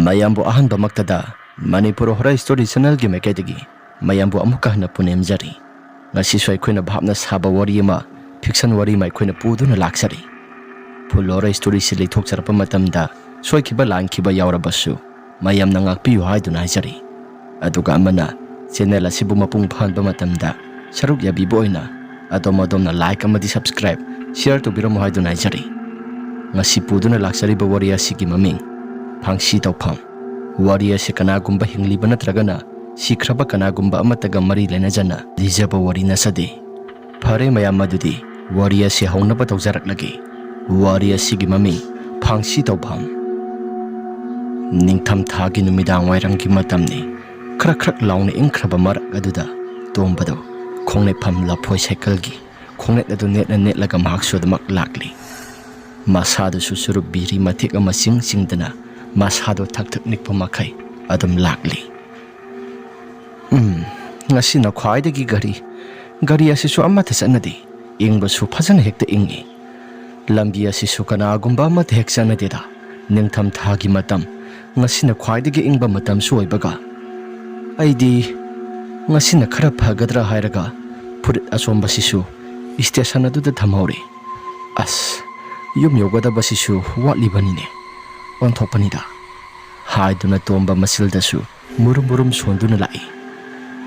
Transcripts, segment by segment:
mayambu ahanba maktada Manipur Horror Story Channel gi makedagi mayambu amuka hana punemjari ngasi soi khoina bhapna saba wari ma fiction wari mai khoina puduna laksari Full Horror Story si leithok charpa matamda soi khiba lang khiba yawra basu mayam na ngakpi yu haiduna haisari aduga amana channel asibu mapung phanba matamda saruk yabi boina adomna like amadi subscribe share to biram haiduna haisari ngasi puduna laksari ba wari asigi maming Phangsi tawpham wari ase kanagumba hingliba natragana sikraba kanagumba amataga mari lenajana lijaba wari nasade phare mayam madudi wari ase haunaba tawjaraklagi wari asigi mami phangsi tawpham ningtham thagi numidang wairangi matamni khrak launa ingkraba marak aduda tombado khongne pham laphoi cycle gi khongne adu net laga maksudmak lakli masadu susurup biri mathik ama singdana Masado tak nikpa makai adum lakli ngasi na khwaidagi gari asisu amata sanadi ingba su phajana hekta ingi lambi asisu kana gumba amata heksana deda ningtham thagi matam ngasi na khwaidagi ingba matam su oibaga aidi ngasi na khara phagadra hairaga furit asomba sisu station adu da thamhauri as yum yogada basisu watli banine Onthokpanida haiduna tomba masildasu murum sonduna lai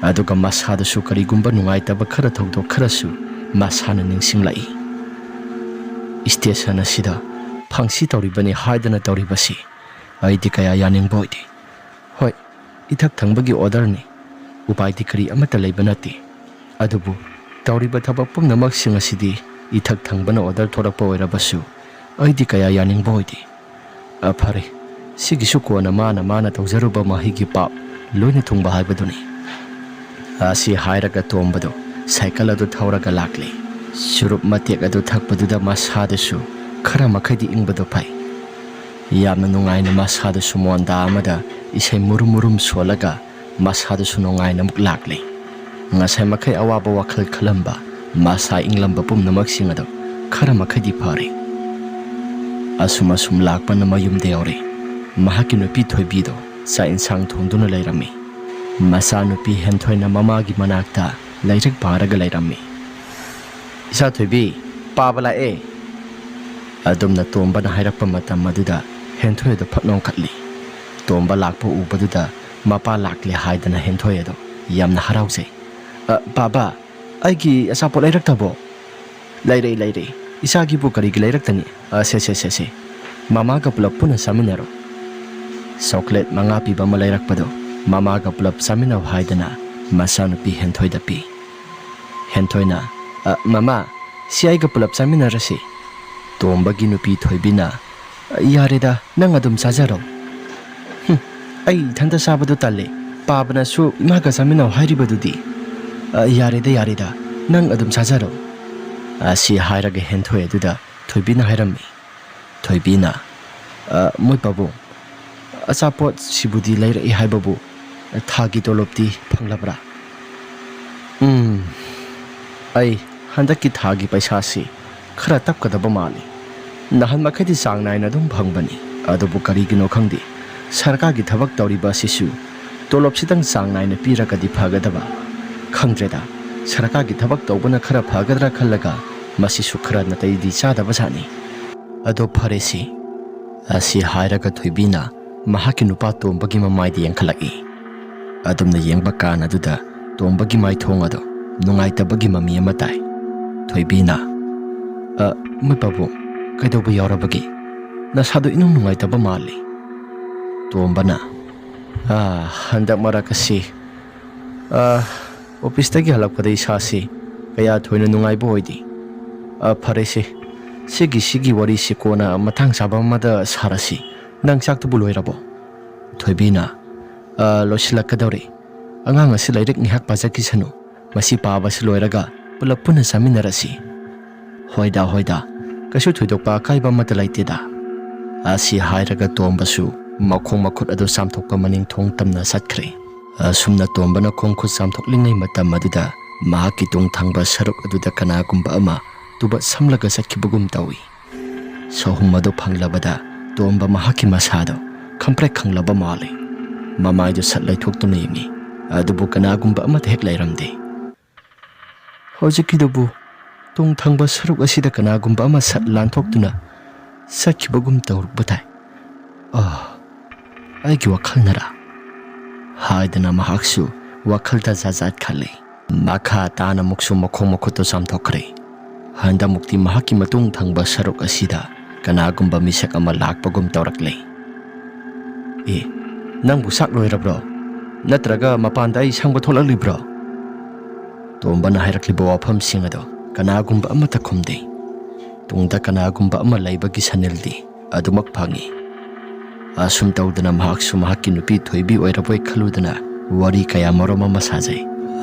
aduga masadasu karigumba nungaitaba khara thogdo kharasu masana ningsing lai station asida phangsi tawribani haiduna tawribasi aidi kaya yaning boidi hoi ithak thangbagi order ni upaidi kari amata leibanati adubu tawriba thabak pumnamak sing asidi ithak thangbana order thorakpa oirabasu aidi kaya yaning boidi Apare, sigisu kona mana tawjaruba mahigi pap loina thungba haibaduni asi hairaga tombado cycle adu thauraga lakli surup matek adu thakpaduda masadasu khara makhadi ingbado pai yamna nungaina masadasu monda amada isai murum solaga masadasu nungaina muk lakli ngasai makhai awaba wakhal khalamba masa inglamba pumnamak singado khara makhadi phare Asum lakpan mayum deore mahaki nupi thoibido sa insang thongduna lairami masa nupi henthoina mamagi manakta lairik paraga lairami isa thoibi pabala adumna tomba na hairakpa matam maduda henthoida phatnong khatli tomba lakpa ubaduda mapa lakle haidana henthoedo yamna harauje baba aigi asapot lairak laire Isagi bu kari gilairak tani se mama ka pulap puna saminaro chocolate manga pi ba malairak pado mama ka pulap saminaw haidana masanu pi henthoi da pi hentoina mama siai ka pulap saminarasi tomba gi nupi thoibina yareda nang adum sajaro ai thanda sabadu talle pabana su ima ka saminaw hairibadudi yareda nang adum sajaro Asi hairaga henthoe aduda thoibina hairami thoibina moi babu asapot sibudi laira I haibabu thagi tolopti phanglabra ai handaki thagi paisa si khara tapkadaba mali nahan makhadi sangnaina dum bhangbani adubu karigino khangdi sarka gi thabak tawriba sisu tolop sidang sangnaina pirakadi phagadaba khangdreda Saraka gi thabak tawbana khara phagadra khallaga masi sukhra natai di chada basani ado pharesi asi hairaga thoibina mahaki nupa tombagi mamai di yankhalai adumna yengba kana duda tombagi mai thonga do nungai tabagi mami amatai thoibina mai babu kaidobu yaurabagi nasadu inung nungai taba mali tombana handak marakasi Office tagi halakpada isasi kaya thoina nungai bo hoidi pharese sigi wari sikona mathang sabamada sarasi nang saktu buloirabo thoibina losilakadori angang asi lairik nihak pajaki sanu masi paba siloiraga pulapuna saminarasi hoida kasu thoidokpa kaiba mata laiteda asi hairaga tombasu makhong makhut adu samthokpa maning thong tamna satkre Sumna tombana kongkhut samthoklingai matam aduda mahaki tung thangba saruk aduda kanagumba ama tuba samlaga satkibugum tawi sohum madu phanglabada tomba mahaki masado ꯈꯝꯄ꯭ꯔꯦꯛ ꯈꯪꯂꯕ ꯃꯥꯜꯂꯤ ꯃꯃꯥꯏꯗꯨ ꯁꯠ ꯂꯩꯊꯣꯛꯇꯨꯅ ꯌꯦꯡꯉꯤ ꯑꯗꯨꯕꯨ ꯀꯅꯥꯒꯨꯝꯕ ꯑꯃꯠꯇ ꯍꯦꯛ ꯂꯩꯔꯝꯗꯦ ꯍꯧꯖꯤꯛꯀꯤꯗꯨꯕꯨ ꯇꯨꯡ ꯊꯪꯕ ꯁꯔꯨꯛ ꯑꯁꯤꯗ ꯀꯅꯥꯒꯨꯝꯕ ꯑꯃ ꯁꯠ ꯂꯥꯟꯊꯣꯛꯇꯨꯅ ꯆꯠꯈꯤꯕꯒꯨꯝ ꯇꯧꯔꯛꯄ ꯇꯥꯏ ꯑꯩꯒꯤ ꯋꯥꯈꯜꯅꯔꯥ ꯍꯥꯏꯗꯅ ꯃꯍꯥꯛꯁꯨ ꯋꯥꯈꯜꯗ ꯖꯥꯠ ꯈꯜꯂꯤ ꯃꯈꯥ ꯇꯥꯅ ꯑꯃꯨꯛꯁꯨ ꯃꯈꯣꯡ ꯃꯈꯨꯠꯇꯨ ꯆꯥꯝꯊꯣꯛꯈ꯭ꯔꯦ ꯍꯟꯗꯛꯃꯨꯛꯇꯤ ꯃꯍꯥꯛꯀꯤ ꯃꯇꯨꯡ ꯊꯪꯕ ꯁꯔꯨꯛ ꯑꯁꯤꯗ ꯀꯅꯥꯒꯨꯝꯕ ꯃꯤꯁꯛ ꯑꯃ ꯂꯥꯛꯄꯒꯨꯝ ꯇꯧꯔꯛꯂꯦ ꯅꯪꯕꯨ ꯆꯥꯛ ꯂꯣꯏꯔꯕ꯭ꯔꯣ ꯅꯠꯇ꯭ꯔꯒ ꯃꯄꯥꯟꯗ ꯑꯩ ꯁꯪꯕ ꯊꯣꯛꯂꯛꯂꯤꯕ꯭ꯔꯣ ꯇꯣꯝꯕꯅ ꯍꯥꯏꯔꯛꯂꯤꯕ ꯋꯥꯐꯝꯁꯤꯡ ꯑꯗꯣ ꯀꯅꯥꯒꯨꯝꯕ ꯑꯃꯠꯇ ꯈꯨꯝꯗꯦ ꯇꯨꯡꯗ ꯀꯅꯥꯒꯨꯝꯕ ꯑꯃ ꯂꯩꯕꯒꯤ ꯁꯅꯤꯜꯗꯤ ꯑꯗꯨꯃꯛ ꯐꯪꯉꯤ ꯑꯁꯨꯝ ꯇꯧꯗꯅ ꯃꯍꯥꯛꯁꯨ ꯃꯍꯥꯛꯀꯤ ꯅꯨꯄꯤ ꯊꯣꯏꯕꯤ ꯑꯣꯏꯔꯕꯣꯏ ꯈꯜꯂꯨꯗꯅ ꯋꯥꯔꯤ ꯀꯌꯥ ꯃꯔꯨꯝ ꯑꯃ ꯁꯥꯖꯩ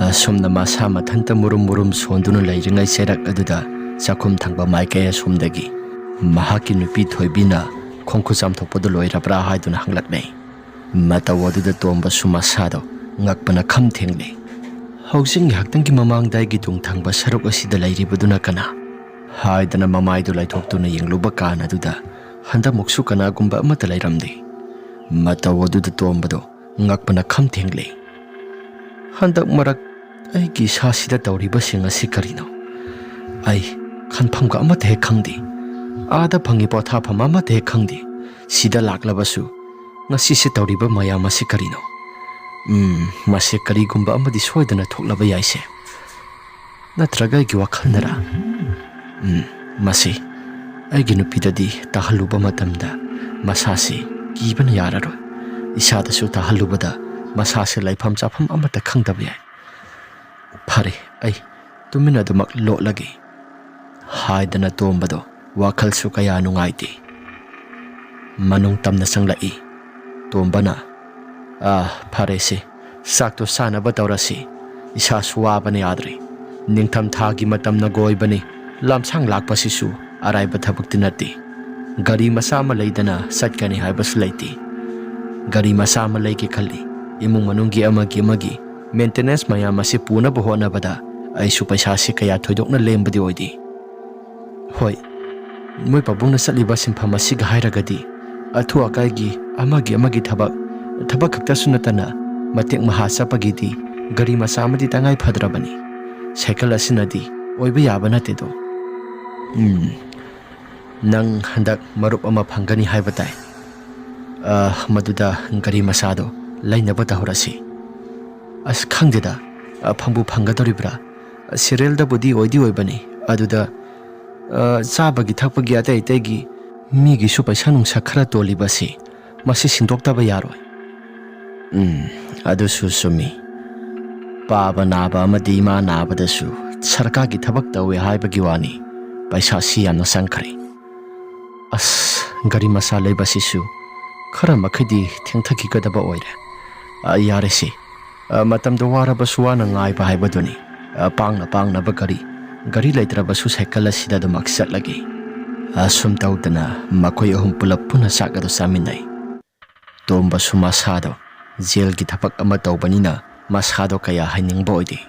ꯑꯁꯨꯝꯅ ꯃꯁꯥ ꯃꯊꯟꯇ ꯃꯨꯔꯨꯝ ꯃꯨꯔꯨꯝ ꯁꯣꯟꯗꯨꯅ ꯂꯩꯔꯤꯉꯩ ꯆꯩꯔꯛ ꯑꯗꯨꯗ ꯆꯥꯛꯈꯨꯝ ꯊꯪꯕ ꯃꯥꯏꯀꯩ ꯑꯁꯣꯝꯗꯒꯤ ꯃꯍꯥꯛꯀꯤ ꯅꯨꯄꯤ ꯊꯣꯏꯕꯤꯅ ꯈꯣꯡꯈꯨꯠ ꯆꯥꯝꯊꯣꯛꯄꯗꯨ ꯂꯣꯏꯔꯕ꯭ꯔꯥ ꯍꯥꯏꯗꯨꯅ ꯍꯪꯂꯛꯅꯩ ꯃꯇꯧ ꯑꯗꯨꯗ ꯇꯣꯝꯕꯁꯨ ꯃꯁꯥꯗꯣ ꯉꯛꯄꯅ ꯈꯝ ꯊꯦꯡꯂꯦ ꯍꯧꯖꯤꯛ ꯉꯥꯏꯍꯥꯛꯇꯪꯒꯤ ꯃꯃꯥꯡꯗ ꯑꯩꯒꯤ ꯇꯨꯡ ꯊꯪꯕ ꯁꯔꯨꯛ ꯑꯁꯤꯗ ꯂꯩꯔꯤꯕꯗꯨꯅ ꯀꯅꯥ ꯍꯥꯏꯗꯅ ꯃꯃꯥꯏꯗꯨ ꯂꯩꯊꯣꯛꯇꯨꯅ ꯌꯦꯡꯂꯨꯕ ꯀꯥꯟ ꯑꯗꯨꯗ ꯍꯟꯗꯛꯃꯨꯛꯁꯨ ꯀꯅꯥꯒꯨꯝꯕ ꯑꯃꯠꯇ ꯂꯩꯔꯝꯗꯦ ꯃꯇꯧ ꯑꯗꯨꯗ ꯇꯣꯝꯕꯗꯣ ꯉꯛꯄꯅ ꯈꯝ ꯊꯦꯡꯂꯦ ꯍꯟꯗꯛ ꯃꯔꯛ ꯑꯩꯒꯤ ꯏꯁꯥꯁꯤꯗ ꯇꯧꯔꯤꯕꯁꯤꯡ ꯑꯁꯤ ꯀꯔꯤꯅꯣ ꯑꯩ ꯈꯟꯐꯝꯒ ꯑꯃꯠꯇ ꯍꯦꯛ ꯈꯪꯗꯦ ꯑꯥꯗ ꯐꯪꯉꯤ ꯄꯣꯊꯥꯐꯝ ꯑꯃꯠꯇ ꯍꯦꯛ ꯈꯪꯗꯦ ꯁꯤꯗ ꯂꯥꯛꯂꯕꯁꯨ ꯉꯁꯤꯁꯦ ꯇꯧꯔꯤꯕ ꯃꯌꯥꯝ ꯑꯁꯤ ꯀꯔꯤꯅꯣ ꯃꯁꯤ ꯀꯔꯤꯒꯨꯝꯕ ꯑꯃꯗꯤ ꯁꯣꯏꯗꯅ ꯊꯣꯛꯂꯕ ꯌꯥꯏꯁꯦ ꯅꯠꯇ꯭ꯔꯒ ꯑꯩꯒꯤ ꯋꯥꯈꯜꯅꯔꯥ ꯃꯁꯤ ꯑꯩꯒꯤ ꯅꯨꯄꯤꯗꯗꯤ ꯇꯥꯍꯜꯂꯨꯕ ꯃꯇꯝꯗ ꯃꯁꯥꯁꯤ ꯀꯤꯕꯅ ꯌꯥꯔꯔꯣꯏ ꯏꯁꯥꯗꯁꯨ ꯇꯥꯍꯜꯂꯨꯕꯗ ꯃꯁꯥꯁꯦ ꯂꯩꯐꯝ ꯆꯥꯐꯝ ꯑꯃꯠꯇ ꯈꯪꯗꯕ ꯌꯥꯏ ꯐꯔꯦ ꯑꯩ ꯇꯨꯃꯤꯟꯅ ꯑꯗꯨꯃꯛ ꯂꯣꯠꯂꯒꯦ ꯍꯥꯏꯗꯅ ꯇꯣꯝꯕꯗꯣ ꯋꯥꯈꯜꯁꯨ ꯀꯌꯥ ꯅꯨꯡꯉꯥꯏꯇꯦ ꯃꯅꯨꯡ ꯇꯝꯅ ꯆꯪꯂꯛꯏ ꯇꯣꯝꯕꯅ ꯐꯔꯦꯁꯦ ꯆꯥꯛꯇꯣ ꯆꯥꯅꯕ ꯇꯧꯔꯁꯤ ꯏꯁꯥꯁꯨ ꯋꯥꯕꯅ ꯌꯥꯗ꯭ꯔꯦ ꯅꯤꯡꯊꯝ ꯊꯥꯒꯤ ꯃꯇꯝꯅꯒ ꯑꯣꯏꯕꯅꯤ ꯂꯝꯁꯥꯡ ꯂꯥꯛꯄꯁꯤꯁꯨ ꯑꯔꯥꯏꯕ ꯊꯕꯛꯇꯤ ꯅꯠꯇꯦ ꯒꯥꯔꯤ ꯃꯆꯥ ꯑꯃ ꯂꯩꯗꯅ ꯆꯠꯀꯅꯤ ꯍꯥꯏꯕꯁꯨ ꯂꯩꯇꯦ ꯒꯥꯔꯤ ꯃꯆꯥ ꯑꯃ ꯂꯩꯒꯦ ꯈꯜꯂꯤ ꯏꯃꯨꯡ ꯃꯅꯨꯡꯒꯤ ꯑꯃꯒꯤ ꯃꯦꯟꯇꯦꯅꯦꯟꯁ ꯃꯌꯥꯝ ꯑꯁꯤ ꯄꯨꯅꯕ ꯍꯣꯠꯅꯕꯗ ꯑꯩꯁꯨ ꯄꯩꯁꯥꯁꯤ ꯀꯌా ꯊꯣꯏꯗꯣꯛꯅ ꯂꯦꯝꯕꯗꯤ ꯑꯣꯏꯗꯦ ꯍꯣꯏ ꯃꯣꯏ ꯄꯥꯕꯨꯡꯅ ꯆꯠꯂꯤꯕ ꯁꯤꯟꯐꯝ ꯑꯁꯤꯒ ꯍꯥꯏꯔꯒꯗꯤ ꯑꯊꯨ ꯑꯀꯥꯏꯒꯤ ꯑꯃꯒꯤ ꯊꯕꯛ ꯈꯛꯇꯁꯨ ꯅꯠꯇꯅ ꯃꯇꯦꯛ ꯃꯍꯥ ꯆꯠꯄꯒꯤꯗꯤ ꯒꯥꯔꯤ ꯃꯆꯥ ꯑꯃꯗꯤ ꯇꯉꯥꯏ ꯐꯗ꯭ꯔꯕꯅꯤ ꯁꯥꯏꯀꯜ ꯑꯁꯤꯅꯗꯤ ꯑꯣꯏꯕ ꯌꯥꯕ ꯅꯠꯇꯦꯗꯣ ꯅꯪ ꯍꯟꯗꯛ ꯃꯔꯨꯞ ꯑꯃ ꯐꯪꯒꯅꯤ ꯍꯥꯏꯕ ꯇꯥꯏ ꯃꯗꯨꯗ ꯒꯥꯔꯤ ꯃꯆꯥꯗꯣ ꯂꯩꯅꯕ ꯇꯧꯔꯁꯤ ꯑꯁ ꯈꯪꯗꯦꯗ ꯐꯪꯕꯨ ꯐꯪꯒꯗꯧꯔꯤꯕ꯭ꯔꯥ ꯁꯤꯔꯦꯜꯗꯕꯨꯗꯤ ꯑꯣꯏꯕꯅꯤ ꯑꯗꯨꯗ ꯆꯥꯕꯒꯤ ꯊꯛꯄꯒꯤ ꯑꯇꯩꯒꯤ ꯃꯤꯒꯤꯁꯨ ꯄꯩꯁꯥ ꯅꯨꯡꯁꯥ ꯈꯔ ꯇꯣꯜꯂꯤꯕꯁꯤ ꯃꯁꯤ ꯁꯤꯟꯗꯣꯛꯇꯕ ꯌꯥꯔꯣꯏ ꯑꯗꯨꯁꯨ ꯆꯨꯝꯃꯤ ꯄꯥꯕ ꯅꯥꯕ ꯑꯃꯗꯤ ꯏꯃꯥ ꯅꯥꯕꯗꯁꯨ ꯁꯔꯀꯥꯔꯒꯤ ꯊꯕꯛ ꯇꯧꯋꯦ ꯍꯥꯏꯕꯒꯤ ꯋꯥꯅꯤ ꯄꯩꯁꯥꯁꯤ ꯌꯥꯝꯅ ꯆꯪꯈ꯭ꯔꯦ ꯑꯁ ꯒꯥꯔꯤ ꯃꯆꯥ ꯂꯩꯕꯁꯤꯁꯨ ꯈꯔ ꯃꯈꯩꯗꯤ ꯊꯦꯡꯊꯈꯤꯒꯗꯕ ꯑꯣꯏꯔꯦ ꯌꯥꯔꯦꯁꯤ ꯃꯇꯝꯗ ꯋꯥꯔꯕꯁꯨ ꯋꯥꯅ ꯉꯥꯏꯕ ꯍꯥꯏꯕꯗꯨꯅꯤ ꯄꯥꯡꯅꯕ ꯒꯥꯔꯤ ꯂꯩꯇ꯭ꯔꯕꯁꯨ ꯁꯥꯏꯀꯜ ꯑꯁꯤꯗ ꯑꯗꯨꯃꯛ ꯆꯠꯂꯒꯦ ꯑꯁꯨꯝ ꯇꯧꯗꯅ ꯃꯈꯣꯏ ꯑꯍꯨꯝ ꯄꯨꯂꯞ ꯄꯨꯟꯅ ꯆꯥꯛ ꯑꯗꯨ ꯆꯥꯃꯤꯟꯅꯩ ꯇꯣꯝꯕꯁꯨ ꯃꯁꯥꯗꯣ ꯖꯦꯜꯒꯤ ꯊꯕꯛ ꯑꯃ ꯇꯧꯕꯅꯤꯅ ꯃꯁꯥꯗꯣ ꯀꯌꯥ ꯍꯩꯅꯤꯡꯕ ꯑꯣꯏꯗꯦ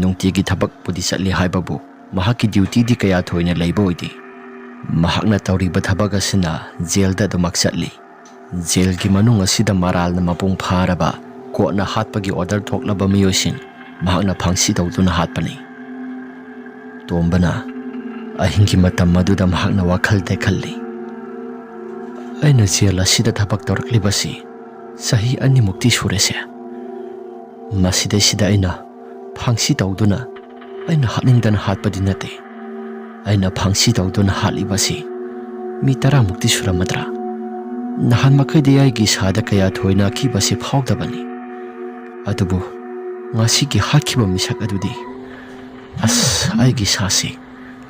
ꯅꯨꯡꯇꯤꯒꯤ ꯊꯕꯛꯄꯨꯗꯤ ꯆꯠꯂꯤ ꯍꯥꯏꯕꯕꯨ ꯃꯍꯥꯛꯀꯤ ꯗ꯭ꯌꯨꯇꯤꯗꯤ ꯀꯌꯥ ꯊꯣꯏꯅ ꯂꯩꯕ ꯑꯣꯏꯗꯦ ꯃꯍꯥꯛꯅ ꯇꯧꯔꯤꯕ ꯊꯕꯛ ꯑꯁꯤꯅ ꯖꯦꯜꯗ ꯑꯗꯨꯃꯛ ꯆꯠꯂꯤ ꯖꯦꯜꯒꯤ ꯃꯅꯨꯡ ꯑꯁꯤꯗ ꯃꯔꯥꯜꯅ ꯃꯄꯨꯡ ꯐꯥꯔꯕ ꯀꯣꯔꯠꯅ ꯍꯥꯠꯄꯒꯤ ꯑꯣꯔꯗꯔ ꯊꯣꯛꯂꯕ ꯃꯤꯑꯣꯏꯁꯤꯡ ꯃꯍꯥꯛꯅ ꯐꯥꯡꯁꯤ ꯇꯧꯗꯨꯅ ꯍꯥꯠꯄꯅꯤ ꯇꯣꯝꯕꯅ ꯑꯍꯤꯡꯒꯤ ꯃꯇꯝ ꯑꯗꯨꯗ ꯃꯍꯥꯛꯅ ꯋꯥꯈꯜꯗ ꯈꯜꯂꯤ ꯑꯩꯅ ꯖꯦꯜ ꯑꯁꯤꯗ ꯊꯕꯛ ꯇꯧꯔꯛꯂꯤꯕꯁꯤ ꯆꯍꯤ 2ꯃꯨꯛꯇꯤ ꯁꯨꯔꯦꯁꯦ ꯃꯁꯤꯗꯩꯁꯤꯗ ꯑꯩꯅ ꯐꯥꯡꯁꯤ ꯇꯧꯗꯨꯅ ꯑꯩꯅ ꯍꯥꯠꯅꯤꯡꯗꯅ ꯍꯥꯠꯄꯗꯤ ꯅꯠꯇꯦ ꯑꯩꯅ ꯐꯥꯡꯁꯤ ꯇꯧꯗꯨꯅ ꯍꯥꯠꯂꯤꯕꯁꯤ ꯃꯤ 10ꯃꯨꯛꯇꯤ ꯁꯨꯔꯝꯃꯗ꯭ꯔꯥ ꯅꯍꯥꯟ ꯃꯈꯩꯗꯤ ꯑꯩꯒꯤ ꯏꯁꯥꯗ ꯀꯌꯥ ꯊꯣꯏꯅ ꯑꯀꯤꯕꯁꯤ ꯐꯥꯎꯗꯕꯅꯤ ꯑꯗꯨꯕꯨ ꯉꯁꯤꯒꯤ ꯍꯥꯠꯈꯤꯕ ꯃꯤꯁꯛ ꯑꯗꯨꯗꯤ ꯑꯁ ꯑꯩꯒꯤ ꯏꯁꯥꯁꯤ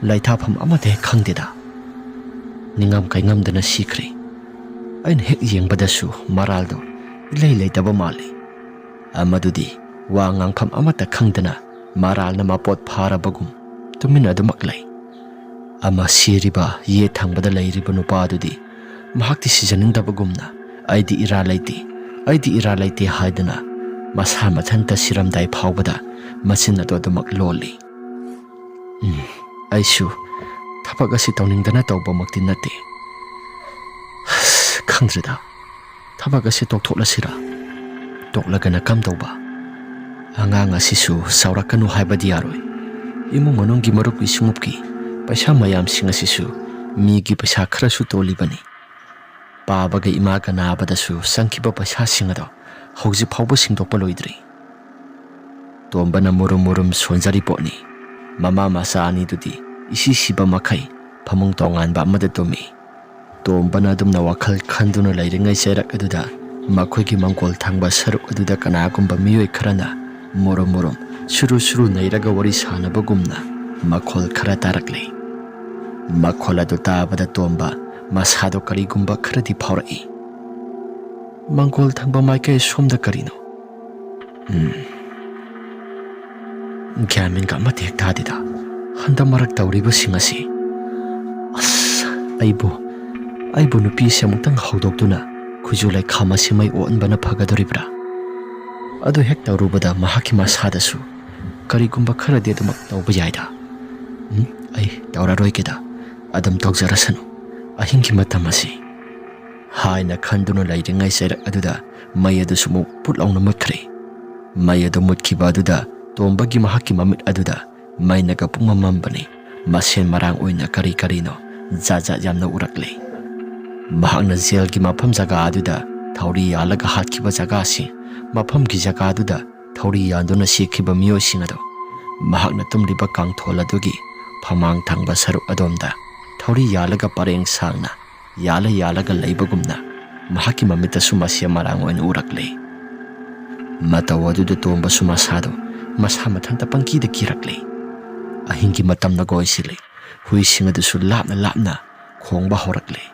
ꯂꯩꯊꯥꯐꯝ ꯑꯃꯠꯇ ꯍꯦꯛ ꯈꯪꯗꯦꯗ ꯅꯤꯡꯉꯝ ꯀꯥꯏꯉꯝꯗꯅ ꯁꯤꯈ꯭ꯔꯦ ꯑꯩꯅ ꯍꯦꯛ ꯌꯦꯡꯕꯗꯁꯨ ꯃꯔꯥꯜꯗꯣ ꯏꯂꯩ ꯂꯩꯇꯕ ꯃꯥꯜꯂꯤ ꯑꯃꯗꯨꯗꯤ ꯋꯥ ꯉꯥꯡꯐꯝ ꯑꯃꯠꯇ ꯈꯪꯗꯅ ꯃꯔꯥꯜꯅ ꯃꯄꯣꯠ ꯐꯥꯔꯕꯒꯨꯝ ꯇꯨꯃꯤꯟꯅ ꯑꯗꯨꯃꯛ ꯂꯩ ꯑꯃ ꯁꯤꯔꯤꯕ ꯌꯦꯠ ꯊꯪꯕꯗ ꯂꯩꯔꯤꯕ ꯅꯨꯄꯥꯗꯨꯗꯤ ꯃꯍꯥꯛꯇꯤ ꯁꯤꯖꯅꯤꯡꯗꯕꯒꯨꯝꯅ ꯑꯩꯗꯤ ꯏꯔꯥ ꯂꯩꯇꯦ ꯍꯥꯏꯗꯅ ꯃꯁꯥ ꯃꯊꯟꯇ ꯁꯤꯔꯝꯗꯥꯏ ꯐꯥꯎꯕꯗ ꯃꯆꯤꯟ ꯑꯗꯨ ꯑꯗꯨꯃꯛ ꯂꯣꯜꯂꯤ ꯑꯩꯁꯨ ꯊꯕꯛ ꯑꯁꯤ ꯇꯧꯅꯤꯡꯗꯅ ꯇꯧꯕꯃꯛꯇꯤ ꯅꯠꯇꯦ ꯑꯁ ꯈꯪꯗ꯭ꯔꯦꯗ ꯊꯕꯛ ꯑꯁꯤ ꯇꯣꯛꯊꯣꯛꯂꯁꯤꯔꯥ? ꯇꯣꯛꯂꯒꯅ ꯀꯝꯗꯧꯕ? ꯑꯉꯥꯡ ꯑꯁꯤꯁꯨ ꯁꯥꯎꯔꯛꯀꯅꯨ ꯍꯥꯏꯕꯗꯤ ꯌꯥꯔꯣꯏ. ꯏꯃꯨꯡ ꯃꯅꯨꯡꯒꯤ ꯃꯔꯨꯞꯀꯤ ꯁꯨꯡꯎꯞꯀꯤ ꯄꯩꯁꯥ ꯃꯌꯥꯝꯁꯤꯡ ꯑꯁꯤꯁꯨ ꯃꯤꯒꯤ ꯄꯩꯁꯥ ꯈꯔꯁꯨ ꯇꯣꯜꯂꯤꯕꯅꯤ. ꯄꯥꯕꯒ ꯏꯃꯥꯒ ꯅꯥꯕꯗꯁꯨ ꯆꯪꯈꯤꯕ ꯄꯩꯁꯥꯁꯤꯡ ꯑꯗꯣ ꯍꯧꯖꯤꯛ ꯐꯥꯎꯕ ꯁꯤꯡꯗꯣꯛꯄ ꯂꯣꯏꯗ꯭ꯔꯤ. ꯇꯣꯝꯕꯅ ꯃꯨꯔꯨꯝ ꯃꯨꯔꯨꯝ ꯁꯣꯟꯖꯔꯤ ꯄꯣꯠꯅꯤ. ꯃꯃꯥ ꯃꯆꯥ ꯑꯅꯤꯗꯨꯗꯤ ꯏꯁꯤ ꯁꯤꯕ ꯃꯈꯩ ꯐꯃꯨꯡ ꯇꯣꯉꯥꯟꯕ ꯑꯃꯗ ꯇꯨꯝꯃꯤ. ꯇꯣꯝꯕꯅ ꯑꯗꯨꯝꯅ ꯋꯥꯈꯜ ꯈꯟꯗꯨꯅ ꯂꯩꯔꯤꯉꯩ ꯆꯩꯔꯛ ꯑꯗꯨꯗ ꯃꯈꯣꯏꯒꯤ ꯃꯪꯒꯣꯜ ꯊꯪꯕ ꯁꯔꯨꯛ ꯑꯗꯨꯗ ꯀꯅꯥꯒꯨꯝꯕ ꯃꯤꯑꯣꯏ ꯈꯔꯅ ꯃꯨꯔꯨꯝ ꯃꯨꯔꯨꯝ ꯁꯨꯔꯨ ꯁꯨꯔꯨ ꯅꯩꯔꯒ ꯋꯥꯔꯤ ꯁꯥꯟꯅꯕꯒꯨꯝꯅ ꯃꯈꯣꯜ ꯈꯔ ꯇꯥꯔꯛꯂꯤ. ꯃꯈꯣꯜ ꯑꯗꯨ ꯇꯥꯕꯗ ꯇꯣꯝꯕ ꯃꯁꯥꯗꯣ ꯀꯔꯤꯒꯨꯝꯕ ꯈꯔꯗꯤ ꯐꯥꯎꯔꯛꯏ. ꯃꯪꯒꯣꯜ ꯊꯪꯕ ꯃꯥꯏꯀꯩ ꯁꯣꯝꯗ ꯀꯔꯤꯅꯣ? ꯒ꯭ꯌꯥꯟ ꯃꯦꯟꯒ ꯑꯃꯠꯇ ꯍꯦꯛ ꯇꯥꯗꯦꯗ ꯍꯟꯗꯛ ꯃꯔꯛ ꯇꯧꯔꯤꯕꯁꯤꯡ ꯑꯁꯤ. ꯑꯁ, ꯑꯩꯕꯨ ꯅꯨꯄꯤꯁꯦ ꯑꯃꯨꯛꯇꯪ ꯍꯧꯗꯣꯛꯇꯨꯅ ꯈꯨꯖꯨ ꯂꯩꯈꯥꯝ ꯑꯁꯤ ꯃꯩ ꯑꯣꯛꯍꯟꯕꯅ ꯐꯒꯗꯧꯔꯤꯕ꯭ꯔꯥ? ꯑꯗꯨ ꯍꯦꯛ ꯇꯧꯔꯨꯕꯗ ꯃꯍꯥꯛꯀꯤ ꯃꯁꯥꯗꯁꯨ ꯀꯔꯤꯒꯨꯝꯕ ꯈꯔꯗꯤ ꯑꯗꯨꯃꯛ ꯇꯧꯕ ꯌꯥꯏꯗ. ꯑꯩ ꯇꯧꯔꯔꯣꯏꯒꯦꯗ, ꯑꯗꯨꯝ ꯇꯧꯖꯔꯁꯅꯨ ꯑꯍꯤꯡꯒꯤ ꯃꯇꯝ ꯑꯁꯤ ꯍꯥꯏꯅ ꯈꯟꯗꯨꯅ ꯂꯩꯔꯤꯉꯩ ꯆꯩꯔꯛ ꯑꯗꯨꯗ ꯃꯩ ꯑꯗꯨꯁꯨ ꯑꯃꯨꯛ ꯄꯨꯠ ꯂꯥꯎꯅ ꯃꯨꯠꯈ꯭ꯔꯦ. ꯃꯩ ꯑꯗꯨ ꯃꯨꯠꯈꯤꯕ ꯑꯗꯨꯗ ꯇꯣꯝꯕꯒꯤ ꯃꯍꯥꯛꯀꯤ ꯃꯃꯤꯠ ꯑꯗꯨꯗ ꯃꯩꯅꯒ ꯄꯨꯡꯃꯝ ꯃꯝꯕꯅꯤ. ꯃꯁꯦꯟ ꯃꯔꯥꯡ ꯑꯣꯏꯅ ꯀꯔꯤ ꯀꯔꯤꯅꯣ ꯖꯥꯠ ꯖꯥꯠ ꯌꯥꯝꯅ ꯎꯔꯛꯂꯤ. ꯃꯍꯥꯛꯅ ꯖꯦꯜꯒꯤ ꯃꯐꯝ ꯖꯒꯥ ꯑꯗꯨꯗ ꯊꯧꯔꯤ ꯌꯥꯜꯂꯒ ꯍꯥꯠꯈꯤꯕ ꯖꯒꯥꯁꯤ, ꯃꯐꯝꯒꯤ ꯖꯒꯥꯗꯨꯗ ꯊꯧꯔꯤ ꯌꯥꯟꯗꯨꯅ ꯁꯤꯈꯤꯕ ꯃꯤꯑꯣꯏꯁꯤꯡ ꯑꯗꯣ ꯃꯍꯥꯛꯅ ꯇꯨꯝꯂꯤꯕ ꯀꯥꯡꯊꯣꯜ ꯑꯗꯨꯒꯤ ꯐꯃꯥꯡ ꯊꯪꯕ ꯁꯔꯨꯛ ꯑꯗꯣꯝꯗ ꯊꯧꯔꯤ ꯌꯥꯜꯂꯒ ꯄꯔꯦꯡ ꯁꯥꯡꯅ ꯌꯥꯜꯂꯒ ꯂꯩꯕꯒꯨꯝꯅ ꯃꯍꯥꯛꯀꯤ ꯃꯃꯤꯠꯇꯁꯨ ꯃꯁꯦꯟ ꯃꯔꯥꯡ ꯑꯣꯏꯅ ꯎꯔꯛꯂꯤ. ꯃꯇꯧ ꯑꯗꯨꯗ ꯇꯣꯝꯕꯁꯨ ꯃꯁꯥꯗꯣ ꯃꯁꯥ ꯃꯊꯟꯇ ꯄꯪꯀꯤꯗ ꯀꯤꯔꯛꯂꯤ. ꯑꯍꯤꯡꯒꯤ ꯃꯇꯝꯅꯒ ꯑꯣꯏꯁꯤꯜꯂꯤ. ꯍꯨꯏꯁꯤꯡ ꯑꯗꯨꯁꯨ ꯂꯥꯞꯅ ꯂꯥꯞꯅ ꯈꯣꯡꯕ ꯍꯧꯔꯛꯂꯤ.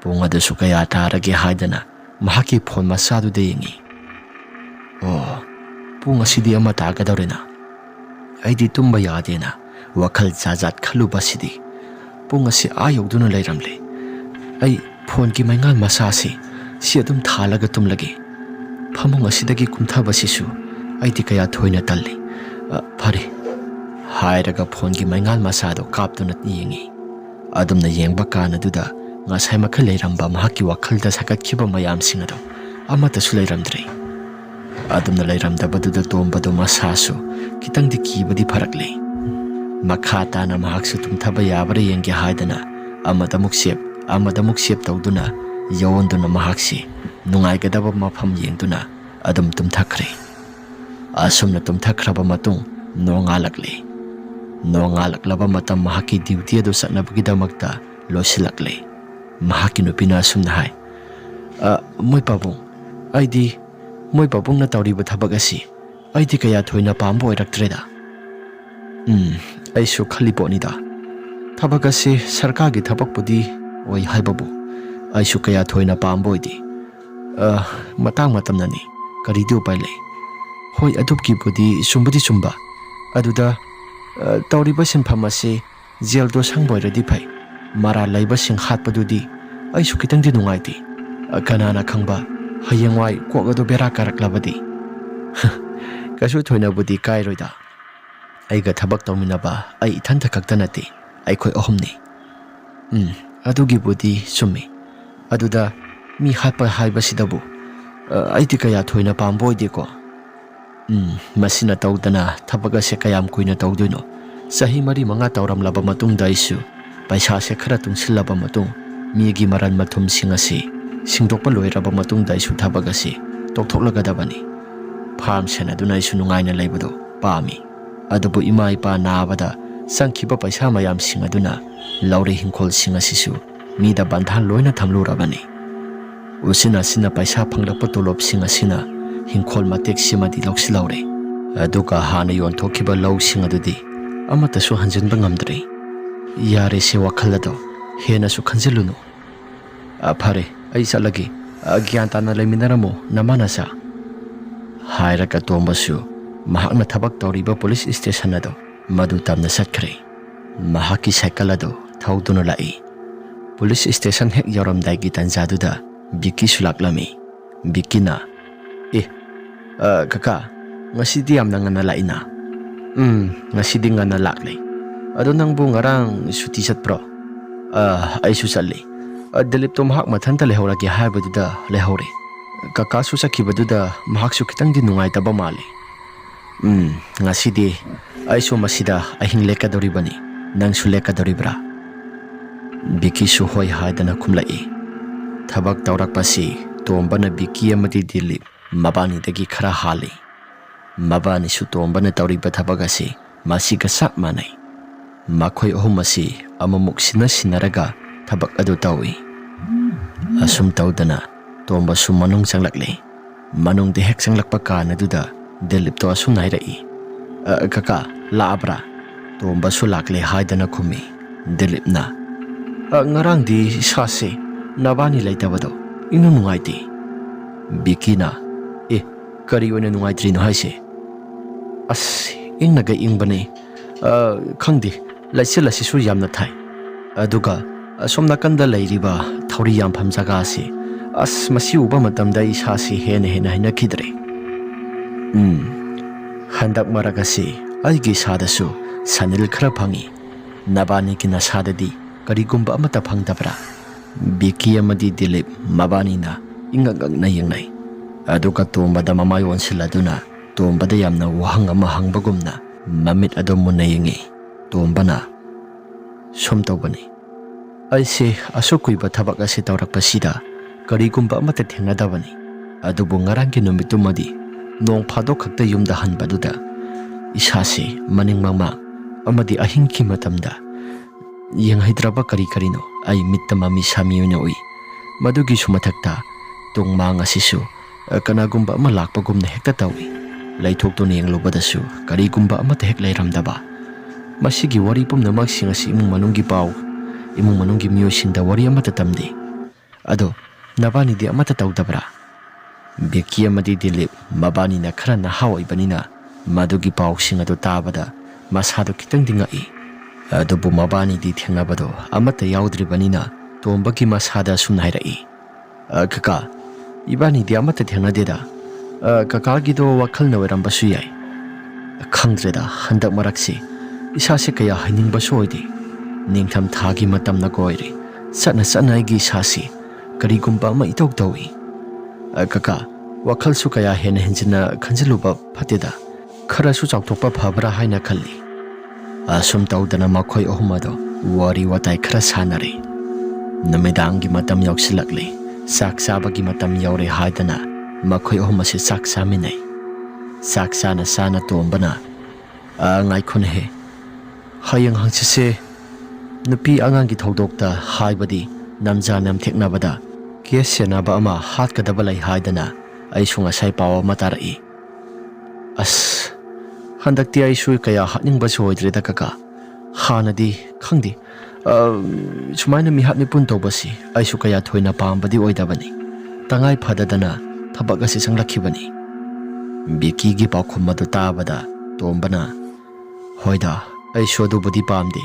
ꯄꯨꯡ ꯑꯗꯨꯁꯨ ꯀꯌꯥ ꯇꯥꯔꯒꯦ ꯍꯥꯏꯗꯅ ꯃꯍꯥꯛꯀꯤ ꯐꯣꯟ ꯃꯆꯥꯗꯨꯗ ꯌꯦꯡꯉꯤ. ꯑꯣ, ꯄꯨꯡ ꯑꯁꯤꯗꯤ 1 ꯇꯥꯒꯗꯧꯔꯦꯅ. ꯑꯩꯗꯤ ꯇꯨꯝꯕ ꯌꯥꯗꯦꯅ ꯋꯥꯈꯜ ꯖꯥꯠ ꯖꯥꯠ ꯈꯜꯂꯨꯕꯁꯤꯗꯤ ꯄꯨꯡ ꯑꯁꯤ ꯌꯧꯗꯨꯅ ꯂꯩꯔꯝꯂꯦ. ꯑꯩ ꯐꯣꯟꯒꯤ ꯃꯩꯉꯥꯜ ꯃꯆꯥꯁꯤ ꯑꯗꯨꯝ ꯊꯥꯜꯂꯒ ꯇꯨꯝꯂꯒꯦ. ꯐꯃꯨꯡ ꯑꯁꯤꯗꯒꯤ ꯀꯨꯝꯊꯕꯁꯤꯁꯨ ꯑꯩꯗꯤ ꯀꯌꯥ ꯊꯣꯏꯅ ꯇꯜꯂꯤ. ꯐꯔꯦ ꯍꯥꯏꯔꯒ ꯐꯣꯟꯒꯤ ꯃꯩꯉꯥꯜ ꯃꯆꯥꯗꯣ ꯀꯥꯞꯇꯨꯅ ꯌꯦꯡꯉꯤ. ꯑꯗꯨꯝꯅ ꯌꯦꯡꯕ ꯀꯥꯟꯅꯗꯨꯗ ꯉꯁꯥꯏ ꯃꯈꯩ ꯂꯩꯔꯝꯕ ꯃꯍꯥꯛꯀꯤ ꯋꯥꯈꯜꯗ ꯁꯥꯒꯠꯈꯤꯕ ꯃꯌꯥꯝꯁꯤꯡ ꯑꯗꯣ ꯑꯃꯠꯇꯁꯨ ꯂꯩꯔꯝꯗ꯭ꯔꯦ. ꯑꯗꯨꯝꯅ ꯂꯩꯔꯝꯗꯕꯗꯨꯗ ꯇꯣꯝꯕꯗꯣ ꯃꯁꯥꯁꯨ ꯈꯤꯇꯪꯗꯤ ꯀꯤꯕꯗꯤ ꯐꯔꯛꯂꯤ. ꯃꯈꯥ ꯇꯥꯅ ꯃꯍꯥꯛꯁꯨ ꯇꯨꯝꯊꯕ ꯌꯥꯕ꯭ꯔꯥ ꯌꯦꯡꯒꯦ ꯍꯥꯏꯗꯅ ꯑꯃꯗꯃꯨꯛ ꯁꯦꯞ ꯇꯧꯗꯨꯅ ꯌꯥꯎꯍꯟꯗꯨꯅ ꯃꯍꯥꯛꯁꯤ ꯅꯨꯡꯉꯥꯏꯒꯗꯕ ꯃꯐꯝ ꯌꯦꯡꯗꯨꯅ ꯑꯗꯨꯝ ꯇꯨꯝꯊꯈ꯭ꯔꯦ. ꯑꯁꯨꯝꯅ ꯇꯨꯝꯊꯈ꯭ꯔꯕ ꯃꯇꯨꯡ ꯅꯣꯡꯉꯥꯜꯂꯛꯂꯤ. ꯅꯣꯡꯉꯥꯜꯂꯛꯂꯕ ꯃꯇꯝ ꯃꯍꯥꯛꯀꯤ ꯗ꯭ꯌꯨꯇꯤ ꯑꯗꯨ ꯆꯠꯅꯕꯒꯤꯗꯃꯛꯇ ꯂꯣꯏꯁꯤꯜꯂꯛꯂꯤ. ꯃꯍꯥꯛꯀꯤ ꯅꯨꯄꯤꯅ ꯑꯁꯨꯝꯅ ꯍꯥꯏ. ꯃꯣꯏ ꯄꯥꯕꯨꯡꯅ ꯇꯧꯔꯤꯕ ꯊꯕꯛ ꯑꯁꯤ ꯑꯩꯗꯤ ꯀꯌꯥ ꯊꯣꯏꯅ ꯄꯥꯝꯕ ꯑꯣꯏꯔꯛꯇ꯭ꯔꯦꯗ. ꯑꯩꯁꯨ ꯈꯜꯂꯤ ꯄꯣꯠꯅꯤꯗ. ꯊꯕꯛ ꯑꯁꯤ ꯁꯔꯀꯥꯔꯒꯤ ꯊꯕꯛꯄꯨꯗꯤ ꯑꯣꯏ ꯍꯥꯏꯕꯕꯨ ꯑꯩꯁꯨ ꯀꯌꯥ ꯊꯣꯏꯅ ꯄꯥꯝꯕ ꯑꯣꯏꯗꯦ. ꯃꯇꯥꯡ ꯃꯇꯝꯅꯅꯤ, ꯀꯔꯤꯗꯤ ꯎꯄꯥꯏ ꯂꯩ. ꯍꯣꯏ, ꯑꯗꯨꯒꯤꯕꯨꯗꯤ ꯆꯨꯝꯕꯨꯗꯤ ꯆꯨꯝꯕ. ꯑꯗꯨꯗ ꯇꯧꯔꯤꯕ ꯁꯤꯟꯐꯝ ꯑꯁꯤ ꯖꯦꯜꯗꯣ ꯁꯪꯕ ꯑꯣꯏꯔꯗꯤ ꯐꯩ. ꯃꯔꯥꯜ ꯂꯩꯕꯁꯤꯡ ꯍꯥꯠꯄꯗꯨꯗꯤ ꯑꯩꯁꯨ ꯈꯤꯇꯪꯗꯤ ꯅꯨꯡꯉꯥꯏꯇꯦ. ꯀꯅꯥꯅ ꯈꯪꯕ ꯍꯌꯦꯡꯋꯥꯏ ꯀꯣꯛ ꯑꯗꯨ ꯕꯦꯔꯥ ꯀꯥꯔꯛꯂꯕꯗꯤ. ꯀꯩꯁꯨ ꯊꯣꯏꯅꯕꯨꯗꯤ ꯀꯥꯏꯔꯣꯏꯗ. ꯑꯩꯒ ꯊꯕꯛ ꯇꯧꯃꯤꯟꯅꯕ ꯑꯩ ꯏꯊꯟꯇ ꯈꯛꯇ ꯅꯠꯇꯦ, ꯑꯩꯈꯣꯏ 3ꯅꯤ. ꯑꯗꯨꯒꯤꯕꯨꯗꯤ ꯆꯨꯝꯃꯤ. ꯑꯗꯨꯗ ꯃꯤ ꯍꯥꯠꯄ ꯍꯥꯏꯕꯁꯤꯗꯕꯨ ꯑꯩꯗꯤ ꯀꯌꯥ ꯊꯣꯏꯅ ꯄꯥꯝꯕ ꯑꯣꯏꯗꯦꯀꯣ. ꯃꯁꯤꯅ ꯇꯧꯗꯅ ꯊꯕꯛ ꯑꯁꯦ ꯀꯌꯥꯝ ꯀꯨꯏꯅ ꯇꯧꯗꯣꯏꯅꯣ? ꯆꯍꯤ 4-5 ꯇꯧꯔꯝꯂꯕ ꯃꯇꯨꯡꯗ ꯑꯩꯁꯨ ꯄꯩꯁꯥꯁꯦ ꯈꯔ ꯇꯨꯡꯁꯤꯜꯂꯕ ꯃꯇꯨꯡ ꯃꯤꯒꯤ ꯃꯔꯟ ꯃꯊꯨꯝꯁꯤꯡ ꯑꯁꯤ ꯁꯤꯡꯗꯣꯛꯄ ꯂꯣꯏꯔꯕ ꯃꯇꯨꯡꯗ ꯑꯩꯁꯨ ꯊꯕꯛ ꯑꯁꯤ ꯇꯣꯛꯊꯣꯛꯂꯒꯗꯕꯅꯤ. ꯐꯥꯔꯝ ꯁꯦꯟꯅꯗꯨꯅ ꯑꯩꯁꯨ ꯅꯨꯡꯉꯥꯏꯅ ꯂꯩꯕꯗꯣ ꯄꯥꯝꯃꯤ. ꯑꯗꯨꯕꯨ ꯏꯃꯥ ꯏꯄꯥ ꯅꯥꯕꯗ ꯆꯪꯈꯤꯕ ꯄꯩꯁꯥ ꯃꯌꯥꯝꯁꯤꯡ ꯑꯗꯨꯅ ꯂꯧꯔꯤ ꯍꯤꯡꯈꯣꯜꯁꯤꯡ ꯑꯁꯤꯁꯨ ꯃꯤꯗ ꯕꯟꯙꯥꯟ ꯂꯣꯏꯅ ꯊꯝꯂꯨꯔꯕꯅꯤ. ꯎꯆꯤꯟ ꯅꯥꯆꯤꯟꯅ ꯄꯩꯁꯥ ꯐꯪꯂꯛꯄ ꯇꯣꯂꯣꯞꯁꯤꯡ ꯑꯁꯤꯅ ꯍꯤꯡꯈꯣꯜ ꯃꯇꯦꯛ ꯁꯤꯃꯗꯤ ꯂꯧꯁꯤꯜꯍꯧꯔꯦ. ꯑꯗꯨꯒ ꯍꯥꯟꯅ ꯌꯣꯟꯊꯣꯛꯈꯤꯕ ꯂꯧꯁꯤꯡ ꯑꯗꯨꯗꯤ ꯑꯃꯠꯇꯁꯨ ꯍꯟꯖꯤꯟꯕ ꯉꯝꯗ꯭ꯔꯤ. ꯌꯥꯔꯦꯁꯦ ꯋꯥꯈꯜ ꯑꯗꯣ ꯍꯦꯟꯅꯁꯨ ꯈꯟꯖꯤꯜꯂꯨꯅꯨ. ꯐꯔꯦ, ꯑꯩ ꯆꯠꯂꯒꯦ. ꯒ꯭ꯌꯥꯟ ꯇꯥꯅ ꯂꯩꯃꯤꯟꯅꯔꯝꯃꯣ ꯅꯃꯥ ꯅꯆꯥ. ꯍꯥꯏꯔꯒ ꯇꯣꯝꯕꯁꯨ ꯃꯍꯥꯛꯅ ꯊꯕꯛ ꯇꯧꯔꯤꯕ ꯄꯨꯂꯤꯁ ꯏꯁꯇꯦꯁꯟ ꯑꯗꯣ ꯃꯗꯨ ꯇꯝꯅ ꯆꯠꯈ꯭ꯔꯦ. ꯃꯍꯥꯛꯀꯤ ꯁꯥꯏꯀꯜ ꯑꯗꯨ ꯊꯧꯗꯨꯅ ꯂꯥꯛꯏ. ꯄꯨꯂꯤꯁ ꯏꯁꯇꯦꯁꯟ ꯍꯦꯛ ꯌꯧꯔꯝꯗꯥꯏꯒꯤ ꯇꯥꯟꯖꯥꯗꯨꯗ ꯕꯤꯛꯀꯤꯁꯨ ꯂꯥꯛꯂꯝꯃꯤ. ꯕꯤꯛꯀꯤꯅ, ꯀꯀꯥ, ꯉꯁꯤꯗꯤ ꯌꯥꯝꯅ ꯉꯟꯅ ꯂꯥꯛꯏꯅ. ꯉꯁꯤꯗꯤ ꯉꯟꯅ ꯂꯥꯛꯂꯦ. ꯑꯗꯣ ꯅꯪꯕꯨ ꯉꯔꯥꯡ ꯁꯨꯇꯤ ꯆꯠꯄ꯭ꯔꯣ? ꯑꯩꯁꯨ ꯆꯠꯂꯤ. Dilip to mahak mathanta lehoragi haibaduda lehore. Kaka su sakibadudha mahak su kitang di nungaitaba mali. Ngasidi ay su masida ahing lekadoribani nang su lekadoribra. Biki su hoy haidana kumlai. Thabak taurakpasi tomba na Biki amadi Dilip mabani dagi khara hali. Mabani su tomba na tauriba thabagasi masiga sak manay. Makoy ohum masi amamuk sinaraga thabak adu tawi. Asum taudana tomba su manung sanglakli. Manung dihek sanglakpaka na duda Dilip to asum nairai. Kaka laabra tomba su lakli haidana kumi. Dilip na. Ngarang di sasi nabani laitabado inu nungaiti. Biki na. Kari oina nungaitri no haise. As ing naga ing bane. Khangdi laisila sisu yamna thai. Aduga somna kanda lairiba thauri yam pham jaga ase. As masi uba matamda isasi hena hina khidre. Handak maragasi aigi sadasu sanil khara phangi. Nabani kina sadadi karigumba amata phangdabra. Biki amadi Dilip mabani na ingagag na yengnai. Aduga tombada mamayon sila duna tombada yamna wahang ama hangbagumna mamit adom mo na yengi. Tomba na somtawbani. Ay si asukoy ba tabak asi taurakpasida karigumba amata thengadabani. Adubo ngarang kinumitumadi noong padok kakta yumda hanbaduda. Isasi maning mama amadi ahingki matamda. Yang hidraba kari-karino ay mitamami samiyo na uy. Madugi sumatakta tong mga sisu kanagumba malakpagum na hekta tawi. Laytok to niyang lubadasu karigumba amatahek layramdaba. Masigi wari pum na magsingasi imong manunggi pao. Imong manunggi miyosinda wari amatatamdi. Ado, nabani di amatatawdabra. Biki amadi Dilip mabani na khara na haway banina. Madugi pao singado tabada masado kitang dingai. Ado bumabani di tiyangabado amata yaudri banina tombagi masada sunhairai. Kaka, ibani di amata tiyangadida. Kakagido wakal na warambasu yay. Khangdreda handak maraksi. Isasi kaya hainingbasu oidi. Ningtam thagi matam na goiri. Sana igi isasi. Karigumba ma itog dawi. Kaka, wakal su kaya hena hinjina kanjiluba patida. Khara su chawtokpa phabra haina khalli. Asum tawdana makoy ohumado wari watay khara sanari. Namidangi matam yawsilakli. Saksabagi matam yawri haidana. Makoy ohumasi saksaminay. Saksana sana tomba na. Ngay ko na he. Hayang hangsise. Nupi angangi tawdokta haibadi namja namteknabada. Kiyasya na ba ama hat kadabalay haidana ay sungasay pawa matarai. As handak ti ay suy kaya hatning baso idrida kaka. Hanadi khangdi. Sumay na mihat ni punto basi ay su kaya thoy na paambadi oidabani. Tangay padadana tabag asi sang lakibani. Biki gi paukumado tabada tomba na. Hoida ay suado budi paamdi.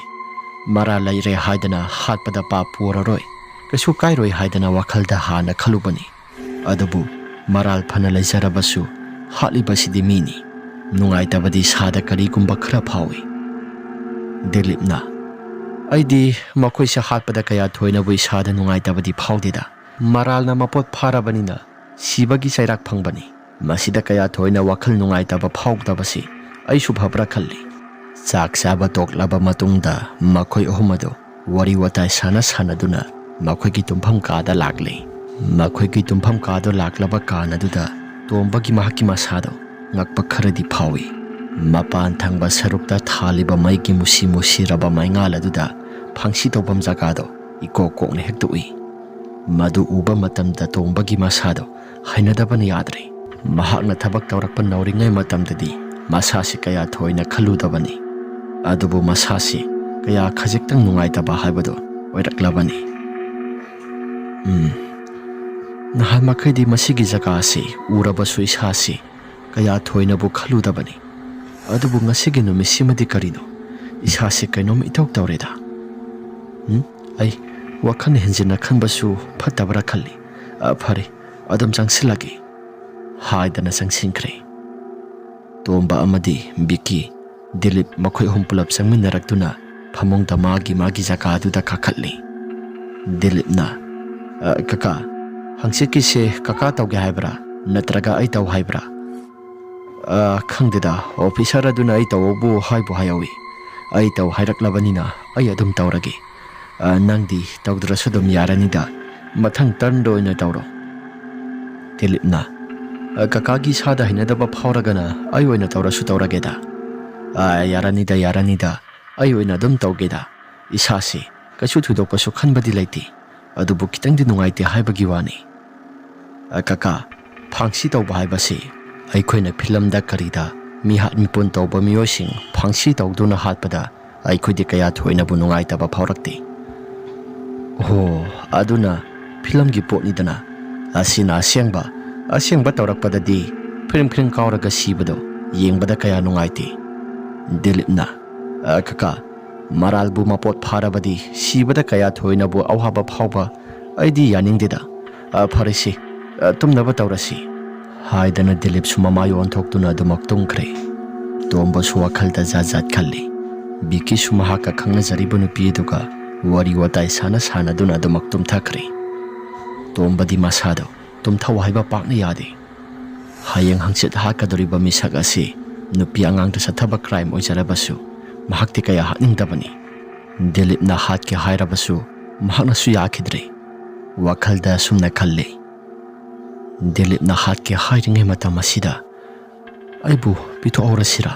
Mara layre haidana hatpada pa puraroy. Kasu kairoy haidana wakalda hana khalubani. Adabu maral phana layjarabasu hatlibasi di mini. Nungaitabadi sada karigumba khara phawi. Dilip na. Aidi makoy sa hatpada kaya thoyna bui sada nungaitabadi phawdida. Maral na mapot pharabanina sibagi sayrak phangbani. Masida kaya thoyna wakal nungaitaba phawdabasi ay subhabra khalli. Saksaba toklaba matungda makoy ohumado wari watay sana duna makoy ki tumpham kada lakli. Makoy ki tumpham kada laklaba kana duda tombagi mahaki masado ngakpa kharadi phawi. Mapan thangba sarukta thaliba maigi musi raba maingala duda phangsi tobam jakado ikok ne hektui. Madu uba matamda tombagi masado hainadabani yadri. Mahakna thabak tawrakpa nauringai matamdadi masasi kaya thoyna khaludabani. Adubo masasi kaya khajiktang nungaitaba haibado oiraklabani. Nahal makhaydi masigi jaga asi urabasu isasi kaya thoynabu khaludabani. Adubo ngasigi numisimadi karino isasi kainom itok tawreda. Ay wakhan hinjina khanbasu phatabra khalli. Phare adum changsilagi. Haidana sangsinkre. Tomba amadi Biki Dilip makoy humpulap sangminaraktuna phamongda magi jaka aduda kakhatli. Dilip na Kaka, hangsitkise kaka tauge haibra natraga ai tau haibra? Khangdeda officer aduna ai tawbu haibu hayawi. Ai tau hairaklabanina ai adum taurage. Nangdi taudrasu dum yaranida mathang turn doina tauro. Dilipna, kakagi sada hinadaba phauragana ai oina taurasu taurageda. Yaranida ai oina dum taugeda. Isase kachu thudokpasu khanbadi laiti. Adubu kitangdi nungaite haibagi wani. Kaka, phangsi tauba haibase ꯑꯩꯈꯣꯏꯅ ꯐꯤꯂꯝꯗ ꯀꯔꯤꯗ ꯃꯤꯍꯥꯠ ꯃꯤꯄꯨꯟ ꯇꯧꯕ ꯃꯤꯑꯣꯏꯁꯤꯡ ꯐꯥꯡꯁꯤ ꯇꯧꯗꯨꯅ ꯍꯥꯠꯄꯗ ꯑꯩꯈꯣꯏꯗꯤ ꯀꯌꯥ ꯊꯣꯏꯅꯕꯨ ꯅꯨꯡꯉꯥꯏꯇꯕ ꯐꯥꯎꯔꯛꯇꯦ꯫ ꯑꯣ, ꯑꯗꯨꯅ ꯐꯤꯂꯝꯒꯤ ꯄꯣꯠꯅꯤꯗꯅ꯫ ꯑꯁꯤꯅ ꯑꯁꯦꯡꯕ ꯇꯧꯔꯛꯄꯗꯗꯤ ꯐ꯭ꯔꯤꯡ ꯀꯥꯎꯔꯒ ꯁꯤꯕꯗꯣ ꯌꯦꯡꯕꯗ ꯀꯌꯥ ꯅꯨꯡꯉꯥꯏꯇꯦ꯫ ꯗꯤꯂꯤꯞꯅ, ꯀꯀꯥ, ꯃꯔꯥꯜꯕꯨ ꯃꯄꯣꯠ ꯐꯥꯔꯕꯗꯤ ꯁꯤꯕꯗ ꯀꯌꯥ ꯊꯣꯏꯅꯕꯨ ꯑꯋꯥꯕ ꯐꯥꯎꯕ ꯑꯩꯗꯤ ꯌꯥꯅꯤꯡꯗꯦꯗ꯫ ꯐꯔꯦꯁꯤ, ꯇꯨꯝꯅꯕ ꯇꯧꯔꯁꯤ ꯍꯥꯏꯗꯅ ꯗꯤꯂꯤꯞꯁꯨ ꯃꯃꯥꯏ ꯑꯣꯟꯊꯣꯛꯇꯨꯅ ꯑꯗꯨꯃꯛ ꯇꯨꯝꯈ꯭ꯔꯦ꯫ ꯇꯣꯝꯕꯁꯨ ꯋꯥꯈꯜꯗ ꯖꯥꯠ ꯈꯜꯂꯤ꯫ ꯕꯤꯀꯤꯁꯨ ꯃꯍꯥꯛꯀ ꯈꯪꯅꯖꯔꯤꯕ ꯅꯨꯄꯤ ꯑꯗꯨꯒ ꯋꯥꯔꯤ ꯋꯥꯇꯥꯏ ꯁꯥꯟꯅꯗꯨꯅ ꯑꯗꯨꯃꯛ ꯇꯨꯝꯊꯈ꯭ꯔꯦ꯫ ꯇꯣꯝꯕꯗꯤ ꯃꯁꯥꯗꯣ ꯇꯨꯝꯊꯧ ꯍꯥꯏꯕ ꯄꯥꯛꯅ ꯌꯥꯗꯦ꯫ ꯍꯌꯦꯡ ꯍꯪꯆꯤꯠ ꯍꯥꯠꯀꯗꯧꯔꯤꯕ ꯃꯤꯁꯛ ꯑꯁꯤ ꯅꯨꯄꯤ ꯑꯉꯥꯡꯗ ꯆꯠꯊꯕ ꯀ꯭ꯔꯥꯏꯝ ꯑꯣꯏꯖꯔꯕꯁꯨ ꯃꯍꯥꯛꯇꯤ ꯀꯌꯥ ꯍꯥꯠꯅꯤꯡꯗꯕꯅꯤ꯫ ꯗꯤꯂꯤꯞꯅ ꯍꯥꯠꯀꯦ ꯍꯥꯏꯔꯕꯁꯨ ꯃꯍꯥꯛꯅꯁꯨ ꯌꯥꯈꯤꯗ꯭ꯔꯦ꯫ ꯋꯥꯈꯜꯗ ꯑꯁꯨꯝꯅ ꯈꯜꯂꯤ꯫ ꯗꯤꯂꯤꯞꯅ ꯍꯥꯠꯀꯦ ꯍꯥꯏꯔꯤꯉꯩ ꯃꯇꯝ ꯑꯁꯤꯗ ꯑꯩꯕꯨ ꯄꯤꯊꯣꯛꯍꯧꯔꯁꯤꯔꯥ?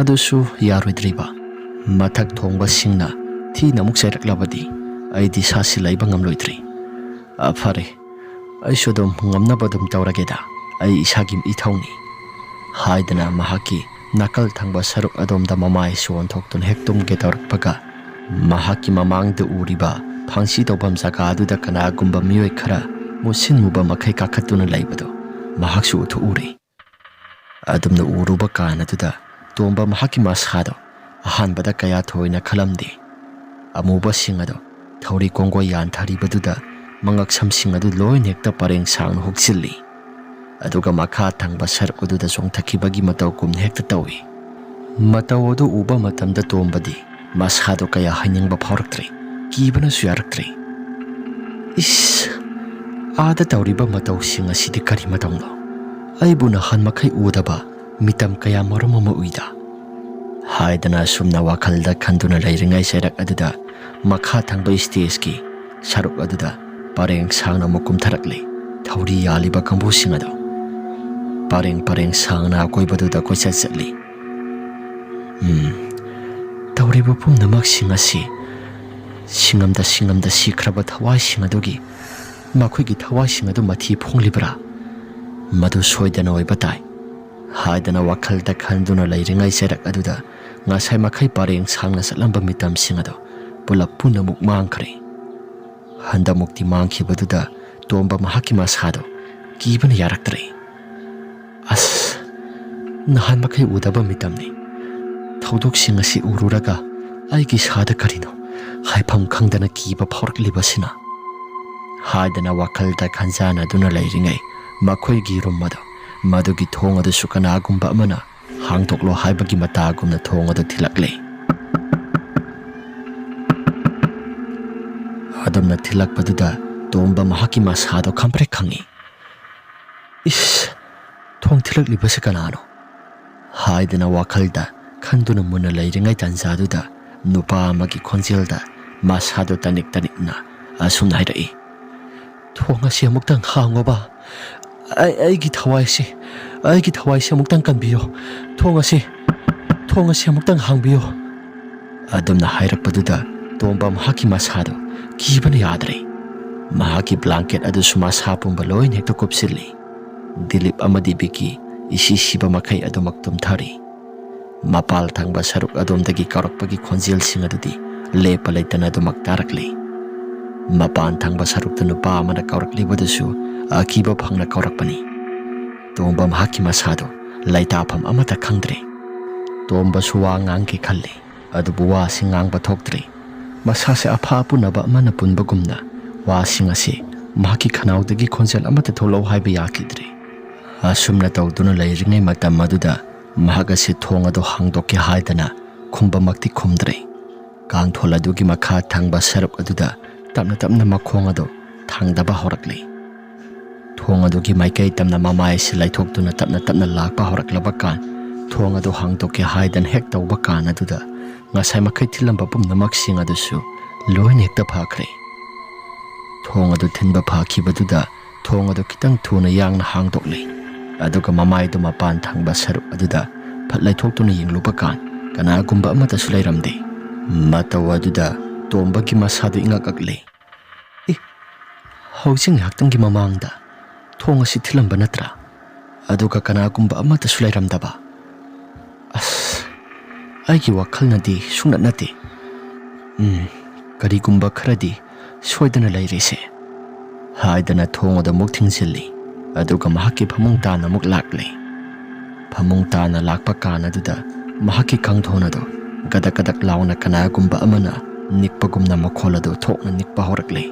ꯑꯗꯨꯁꯨ ꯌꯥꯔꯣꯏꯗ꯭ꯔꯤꯕ꯫ ꯃꯊꯛ ꯊꯣꯡꯕꯁꯤꯡꯅ ꯊꯤꯅ ꯑꯃꯨꯛ ꯆꯩꯔꯛꯂꯕꯗꯤ ꯑꯩꯗꯤ ꯁꯥꯁꯤ ꯂꯩꯕ ꯉꯝꯂꯣꯏꯗ꯭ꯔꯤ꯫ ꯐꯔꯦ, ꯑꯩꯁꯨ ꯑꯗꯨꯝ ꯉꯝꯅꯕ ꯑꯗꯨꯝ ꯇꯧꯔꯒꯦꯗ, ꯑꯩ ꯏꯁꯥꯒꯤ ꯏꯊꯧꯅꯤ ꯍꯥꯏꯗꯅ ꯃꯍꯥꯛꯀꯤ ꯅꯥꯀꯜ ꯊꯪꯕ ꯁꯔꯨꯛ ꯑꯗꯣꯝꯗ ꯃꯃꯥꯏꯁꯨ ꯑꯣꯟꯊꯣꯛꯇꯨꯅ ꯍꯦꯛ ꯇꯨꯝꯒꯦ ꯇꯧꯔꯛꯄꯒ ꯃꯍꯥꯛꯀꯤ ꯃꯃꯥꯡꯗ ꯎꯔꯤꯕ ꯐꯥꯡꯁꯤ ꯇꯧꯐꯝ ꯖꯒꯥ ꯑꯗꯨꯗ ꯀꯅꯥꯒꯨꯝꯕ ꯃꯤꯑꯣꯏ ꯈꯔ ꯃꯨꯁꯤꯟ ꯃꯨꯕ ꯃꯈꯩ ꯀꯥꯈꯠꯇꯨꯅ ꯂꯩꯕꯗꯣ ꯃꯍꯥꯛꯁꯨ ꯎꯊꯣꯛꯎꯔꯦ꯫ ꯑꯗꯨꯝꯅ ꯎꯔꯨꯕ ꯀꯥꯟ ꯑꯗꯨꯗ ꯇꯣꯝꯕ ꯃꯍꯥꯛꯀꯤ ꯃꯁꯥꯗꯣ ꯑꯍꯥꯟꯕꯗ ꯀꯌꯥ ꯊꯣꯏꯅ ꯈꯜꯂꯝꯗꯦ꯫ ꯑꯃꯨꯕꯁꯤꯡ ꯑꯗꯣ ꯊꯧꯔꯤ ꯀꯣꯡꯒꯣꯏ ꯌꯥꯟꯊꯔꯤꯕꯗꯨꯗ ꯃꯉꯛꯁꯝꯁꯤꯡ ꯑꯗꯨ ꯂꯣꯏꯅ ꯍꯦꯛꯇ ꯄꯔꯦꯡ ꯁꯥꯡꯅ ꯍꯨꯛꯆꯤꯜꯂꯤ꯫ ꯑꯗꯨꯒ ꯃꯈꯥ ꯊꯪꯕ ꯁꯔꯨꯛ ꯑꯗꯨꯗ ꯆꯣꯡꯊꯈꯤꯕꯒꯤ ꯃꯇꯧꯒꯨꯝꯅ ꯍꯦꯛꯇ ꯇꯧꯏ꯫ ꯃꯇꯧ ꯑꯗꯨ ꯎꯕ ꯃꯇꯝꯗ ꯇꯣꯝꯕꯗꯤ ꯃꯁꯥꯗꯣ ꯀꯌꯥ ꯍꯩꯅꯤꯡꯕ ꯐꯥꯎꯔꯛꯇ꯭ꯔꯦ꯫ ꯀꯤꯕꯅꯁꯨ ꯌꯥꯔꯛꯇ꯭ꯔꯦ꯫ ꯑꯥꯗ ꯇꯧꯔꯤꯕ ꯃꯇꯧꯁꯤꯡ ꯑꯁꯤꯗꯤ ꯀꯔꯤ ꯃꯇꯧꯅꯣ? ꯑꯩꯕꯨ ꯅꯍꯥꯟ ꯃꯈꯩ ꯎꯗꯕ ꯃꯤꯇꯝ ꯀꯌꯥ ꯃꯔꯨꯝ ꯑꯃ ꯎꯏꯗ ꯍꯥꯏꯗꯅ ꯑꯁꯨꯝꯅ ꯋꯥꯈꯜꯗ ꯈꯟꯗꯨꯅ ꯂꯩꯔꯤꯉꯩ ꯆꯩꯔꯛ ꯑꯗꯨꯗ ꯃꯈꯥ ꯊꯪꯕ ꯁ꯭ꯇꯦꯖꯀꯤ ꯁꯔꯨꯛ ꯑꯗꯨꯗ ꯄꯔꯦꯡ ꯁꯥꯡꯅ ꯑꯃꯨꯛ ꯀꯨꯝꯊꯔꯛꯂꯦ ꯊꯧꯔꯤ ꯌꯥꯜꯂꯤꯕ ꯀꯥꯡꯕꯨꯁꯤꯡ ꯑꯗꯣ꯫ ꯄꯔꯦꯡ ꯁꯥꯡꯅ ꯑꯀꯣꯏꯕꯗꯨꯗ ꯀꯣꯏꯆꯠ ꯆꯠꯂꯤ꯫ ꯇꯧꯔꯤꯕ ꯄꯨꯝꯅꯃꯛꯁꯤꯡ ꯑꯁꯤ ꯁꯤꯡꯉꯝꯗ ꯁꯤꯈ꯭ꯔꯕ ꯊꯋꯥꯏꯁꯤꯡ ꯑꯗꯨꯒꯤ ꯃꯈꯣꯏꯒꯤ ꯊꯋꯥꯏꯁꯤꯡ ꯑꯗꯨ ꯃꯊꯤ ꯐꯣꯡꯂꯤꯕ꯭ꯔꯥ? ꯃꯗꯨ ꯁꯣꯏꯗꯅ ꯑꯣꯏꯕ ꯇꯥꯏ ꯍꯥꯏꯗꯅ ꯋꯥꯈꯜꯗ ꯈꯟꯗꯨꯅ ꯂꯩꯔꯤꯉꯩ ꯆꯩꯔꯛ ꯑꯗꯨꯗ ꯉꯁꯥꯏ ꯃꯈꯩ ꯄꯔꯦꯡ ꯁꯥꯡꯅ ꯆꯠꯂꯝꯕ ꯃꯤꯇꯝꯁꯤꯡ ꯑꯗꯣ ꯄꯨꯂꯞ ꯄꯨꯟꯅꯃꯨꯛ ꯃꯥꯡꯈ꯭ꯔꯦ꯫ ꯍꯟꯗꯛꯃꯨꯛꯇꯤ ꯃꯥꯡꯈꯤꯕꯗꯨꯗ ꯇꯣꯝꯕ ꯃꯍꯥꯛꯀꯤ ꯃꯁꯥꯗꯣ ꯀꯤꯕꯅ ꯌꯥꯔꯛꯇ꯭ꯔꯦ꯫ ꯅꯍꯥꯟ ꯃꯈꯩ ꯎꯗꯕ ꯃꯤꯇꯝꯅꯤ꯫ ꯊꯧꯗꯣꯛꯁꯤꯡ ꯑꯁꯤ ꯎꯔꯨꯔꯒ ꯑꯩꯒꯤ ꯏꯁꯥꯗ ꯀꯔꯤꯅꯣ ꯍꯥꯏꯐꯝ ꯈꯪꯗꯅ ꯀꯤꯕ ꯐꯥꯎꯔꯛꯂꯤꯕꯁꯤꯅ ꯍꯥꯏꯗꯅ ꯋꯥꯈꯜꯗ ꯈꯟꯖꯥꯟꯅꯗꯨꯅ ꯂꯩꯔꯤꯉꯩ ꯃꯈꯣꯏꯒꯤ ꯔꯨꯝ ꯑꯗꯣ ꯃꯗꯨꯒꯤ ꯊꯣꯡ ꯑꯗꯨꯁꯨ ꯀꯅꯥꯒꯨꯝꯕ ꯑꯃꯅ ꯍꯥꯡꯗꯣꯛꯂꯣ ꯍꯥꯏꯕꯒꯤ ꯃꯇꯥꯒꯨꯝꯅ ꯊꯣꯡ ꯑꯗꯨ ꯊꯤꯜꯂꯛꯂꯦ꯫ ꯑꯗꯨꯝꯅ ꯊꯤꯜꯂꯛꯄꯗꯨꯗ ꯇꯣꯝꯕ ꯃꯍꯥꯛꯀꯤ ꯃꯁꯥꯗꯣ ꯈꯪꯄ꯭ꯔꯦꯛ ꯈꯪꯉꯤ꯫ ꯊꯣꯡ ꯊꯤꯜꯂꯛꯂꯤꯕꯁꯤ ꯀꯅꯥꯅꯣ ꯍꯥꯏꯗꯅ ꯋꯥꯈꯜꯗ ꯈꯟꯗꯨꯅ ꯃꯨꯟꯅ ꯂꯩꯔꯤꯉꯩ ꯇꯥꯟꯖꯥꯗꯨꯗ ꯅꯨꯄꯥ ꯑꯃꯒꯤ ꯈꯣꯟꯖꯦꯜꯗ ꯃꯁꯥꯗꯣ ꯇꯅꯤꯛꯅ ꯑꯁꯨꯝꯅ ꯍꯥꯏꯔꯛꯏ꯫ ꯊꯣꯡ ꯑꯁꯤ ꯑꯃꯨꯛꯇꯪ ꯍꯥꯡꯉꯣꯕ, ꯑꯩꯒꯤ ꯊꯋꯥꯏꯁꯤ ꯑꯃꯨꯛꯇꯪ ꯀꯟꯕꯤꯌꯣ, ꯊꯣꯡ ꯑꯁꯤ ꯑꯃꯨꯛꯇꯪ ꯍꯥꯡꯕꯤꯌꯣ꯫ ꯑꯗꯨꯝꯅ ꯍꯥꯏꯔꯛꯄꯗꯨꯗ ꯇꯣꯝꯕ ꯃꯍꯥꯛꯀꯤ ꯃꯁꯥꯗꯣ ꯀꯤꯕꯅ ꯌꯥꯗ꯭ꯔꯦ꯫ ꯃꯍꯥꯛꯀꯤ ꯕ꯭ꯂꯥꯡꯀꯦꯠ ꯑꯗꯨꯁꯨ ꯃꯁꯥ ꯄꯨꯝꯕ ꯂꯣꯏꯅ ꯍꯦꯛꯇ ꯀꯨꯞꯁꯤꯜꯂꯤ꯫ ꯗꯤꯂꯤꯞ ꯑꯃꯗꯤ ꯕꯤꯀꯤ ꯏꯁꯤ ꯁꯤꯕ ꯃꯈꯩ ꯑꯗꯨꯃꯛ ꯇꯨꯝꯊꯔꯤ꯫ ꯃꯄꯥꯜ ꯊꯪꯕ ꯁꯔꯨꯛ ꯑꯗꯣꯝꯗꯒꯤ ꯀꯧꯔꯛꯄꯒꯤ ꯈꯣꯟꯖꯦꯜꯁꯤꯡ ꯑꯗꯨꯗꯤ ꯂꯦꯞꯄ ꯂꯩꯇꯅ ꯑꯗꯨꯃꯛ ꯇꯥꯔꯛꯂꯤ꯫ ꯃꯄꯥꯟ ꯊꯪꯕ ꯁꯔꯨꯛꯇ ꯅꯨꯄꯥ ꯑꯃꯅ ꯀꯧꯔꯛꯂꯤꯕꯗꯨꯁꯨ ꯑꯀꯤꯕ ꯐꯪꯅ ꯀꯧꯔꯛꯄꯅꯤ꯫ ꯇꯣꯝꯕ ꯃꯍꯥꯛꯀꯤ ꯃꯁꯥꯗꯣ ꯂꯩꯇꯥꯐꯝ ꯑꯃꯠꯇ ꯈꯪꯗ꯭ꯔꯦ꯫ ꯇꯣꯝꯕꯁꯨ ꯋꯥ ꯉꯥꯡꯒꯦ ꯈꯜꯂꯤ, ꯑꯗꯨꯕꯨ ꯋꯥꯁꯤ ꯉꯥꯡꯕ ꯊꯣꯛꯇ꯭ꯔꯦ꯫ ꯃꯁꯥꯁꯦ ꯑꯐ ꯑꯄꯨꯅꯕ ꯑꯃꯅ ꯄꯨꯟꯕꯒꯨꯝꯅ ꯋꯥꯁꯤꯡ ꯑꯁꯤ ꯃꯍꯥꯛꯀꯤ ꯈꯅꯥꯎꯗꯒꯤ ꯈꯣꯟꯖꯦꯜ ꯑꯃꯠꯇ ꯊꯣꯛꯂꯛꯎ ꯍꯥꯏꯕ ꯌꯥꯈꯤꯗ꯭ꯔꯦ꯫ ꯑꯁꯨꯝꯅ ꯇꯧꯗꯨꯅ ꯂꯩꯔꯤꯉꯩ ꯃꯇꯝ ꯑꯗꯨꯗ ꯃꯍꯥꯛ ꯑꯁꯤ ꯊꯣꯡ ꯑꯗꯨ ꯍꯥꯡꯗꯣꯛꯀꯦ ꯍꯥꯏꯗꯅ ꯈꯨꯝꯕꯃꯛꯇꯤ ꯈꯨꯝꯗ꯭ꯔꯦ꯫ ꯀꯥꯡꯊꯣꯜ ꯑꯗꯨꯒꯤ ꯃꯈꯥ ꯊꯪꯕ ꯁꯔꯨꯛ ꯑꯗꯨꯗ ꯇꯞꯅ ꯇꯞꯅ ꯃꯈꯣꯡ ꯑꯗꯨ ꯊꯥꯡꯗꯕ ꯍꯧꯔꯛꯂꯤ꯫ ꯊꯣꯡ ꯑꯗꯨꯒꯤ ꯃꯥꯏꯀꯩ ꯇꯝꯅ ꯃꯃꯥꯏ ꯑꯁꯤ ꯂꯩꯊꯣꯛꯇꯨꯅ ꯇꯞꯅ ꯇꯞꯅ ꯂꯥꯛꯄ ꯍꯧꯔꯛꯂꯕ ꯀꯥꯟ ꯊꯣꯡ ꯑꯗꯨ ꯍꯥꯡꯗꯣꯛꯀꯦ ꯍꯥꯏꯗꯅ ꯍꯦꯛ ꯇꯧꯕ ꯀꯥꯟ ꯑꯗꯨꯗ ꯉꯁꯥꯏ ꯃꯈꯩ ꯊꯤꯜꯂꯝꯕ ꯄꯨꯝꯅꯃꯛꯁꯤꯡ ꯑꯗꯨꯁꯨ ꯂꯣꯏꯅ ꯍꯦꯛꯇ ꯐꯈ꯭ꯔꯦ꯫ ꯊꯣꯡ ꯑꯗꯨ ꯊꯤꯟꯕ ꯐꯈꯤꯕꯗꯨꯗ ꯊꯣꯡ ꯑꯗꯨ ꯈꯤꯇꯪ ꯊꯨꯅ ꯌꯥꯡꯅ ꯍꯥꯡꯗꯣꯛꯂꯤ꯫ ꯑꯗꯨꯒ ꯃꯃꯥꯏꯗꯨ ꯃꯄꯥꯟ ꯊꯪꯕ ꯁꯔꯨꯛ ꯑꯗꯨꯗ ꯐꯠ ꯂꯩꯊꯣꯛꯇꯨꯅ ꯌꯦꯡꯂꯨꯕ ꯀꯥꯟ ꯀꯅꯥꯒꯨꯝꯕ ꯑꯃꯠꯇꯁꯨ ꯂꯩꯔꯝꯗꯦ꯫ ꯃꯇꯧ ꯑꯗꯨꯗ ꯇꯣꯝꯕꯒꯤ ꯃꯁꯥꯗꯨ ꯏꯉꯛ-ꯉꯛꯂꯤ꯫ ꯍꯧꯖꯤꯛ ꯉꯥꯏꯍꯥꯛꯇꯪꯒꯤ ꯃꯃꯥꯡꯗ ꯊꯣꯡ ꯑꯁꯤ ꯊꯤꯜꯂꯝꯕ ꯅꯠꯇ꯭ꯔꯥ? ꯑꯗꯨꯒ ꯀꯅꯥꯒꯨꯝꯕ ꯑꯃꯠꯇꯁꯨ ꯂꯩꯔꯝꯗꯕ? ꯑꯁ, ꯑꯩꯒꯤ ꯋꯥꯈꯜꯅꯗꯤ ꯁꯨꯡꯅꯠ ꯅꯠꯇꯦ꯫ ꯀꯔꯤꯒꯨꯝꯕ ꯈꯔꯗꯤ ꯁꯣꯏꯗꯅ ꯂꯩꯔꯦꯁꯦ ꯍꯥꯏꯗꯅ ꯊꯣꯡ ꯑꯗꯨ ꯑꯃꯨꯛ ꯊꯤꯡꯖꯤꯜꯂꯤ꯫ ꯑꯗꯨꯒ ꯃꯍꯥꯛꯀꯤ ꯐꯃꯨꯡ ꯇꯥꯟꯅ ꯑꯃꯨꯛ ꯂꯥꯛꯂꯤ꯫ ꯐꯃꯨꯡ ꯇꯥꯟꯅ ꯂꯥꯛꯄ ꯀꯥꯟ ꯑꯗꯨꯗ ꯃꯍꯥꯛꯀꯤ ꯀꯥꯡꯊꯣꯟ ꯑꯗꯨ ꯒꯗꯛ ꯒꯗꯛ ꯂꯥꯎꯅ ꯀꯅꯥꯒꯨꯝꯕ ꯑꯃꯅ ꯅꯤꯛꯄꯒꯨꯝꯅ ꯃꯈꯣꯜ ꯑꯗꯨ ꯊꯣꯛꯅ ꯅꯤꯛꯄ ꯍꯧꯔꯛꯂꯤ꯫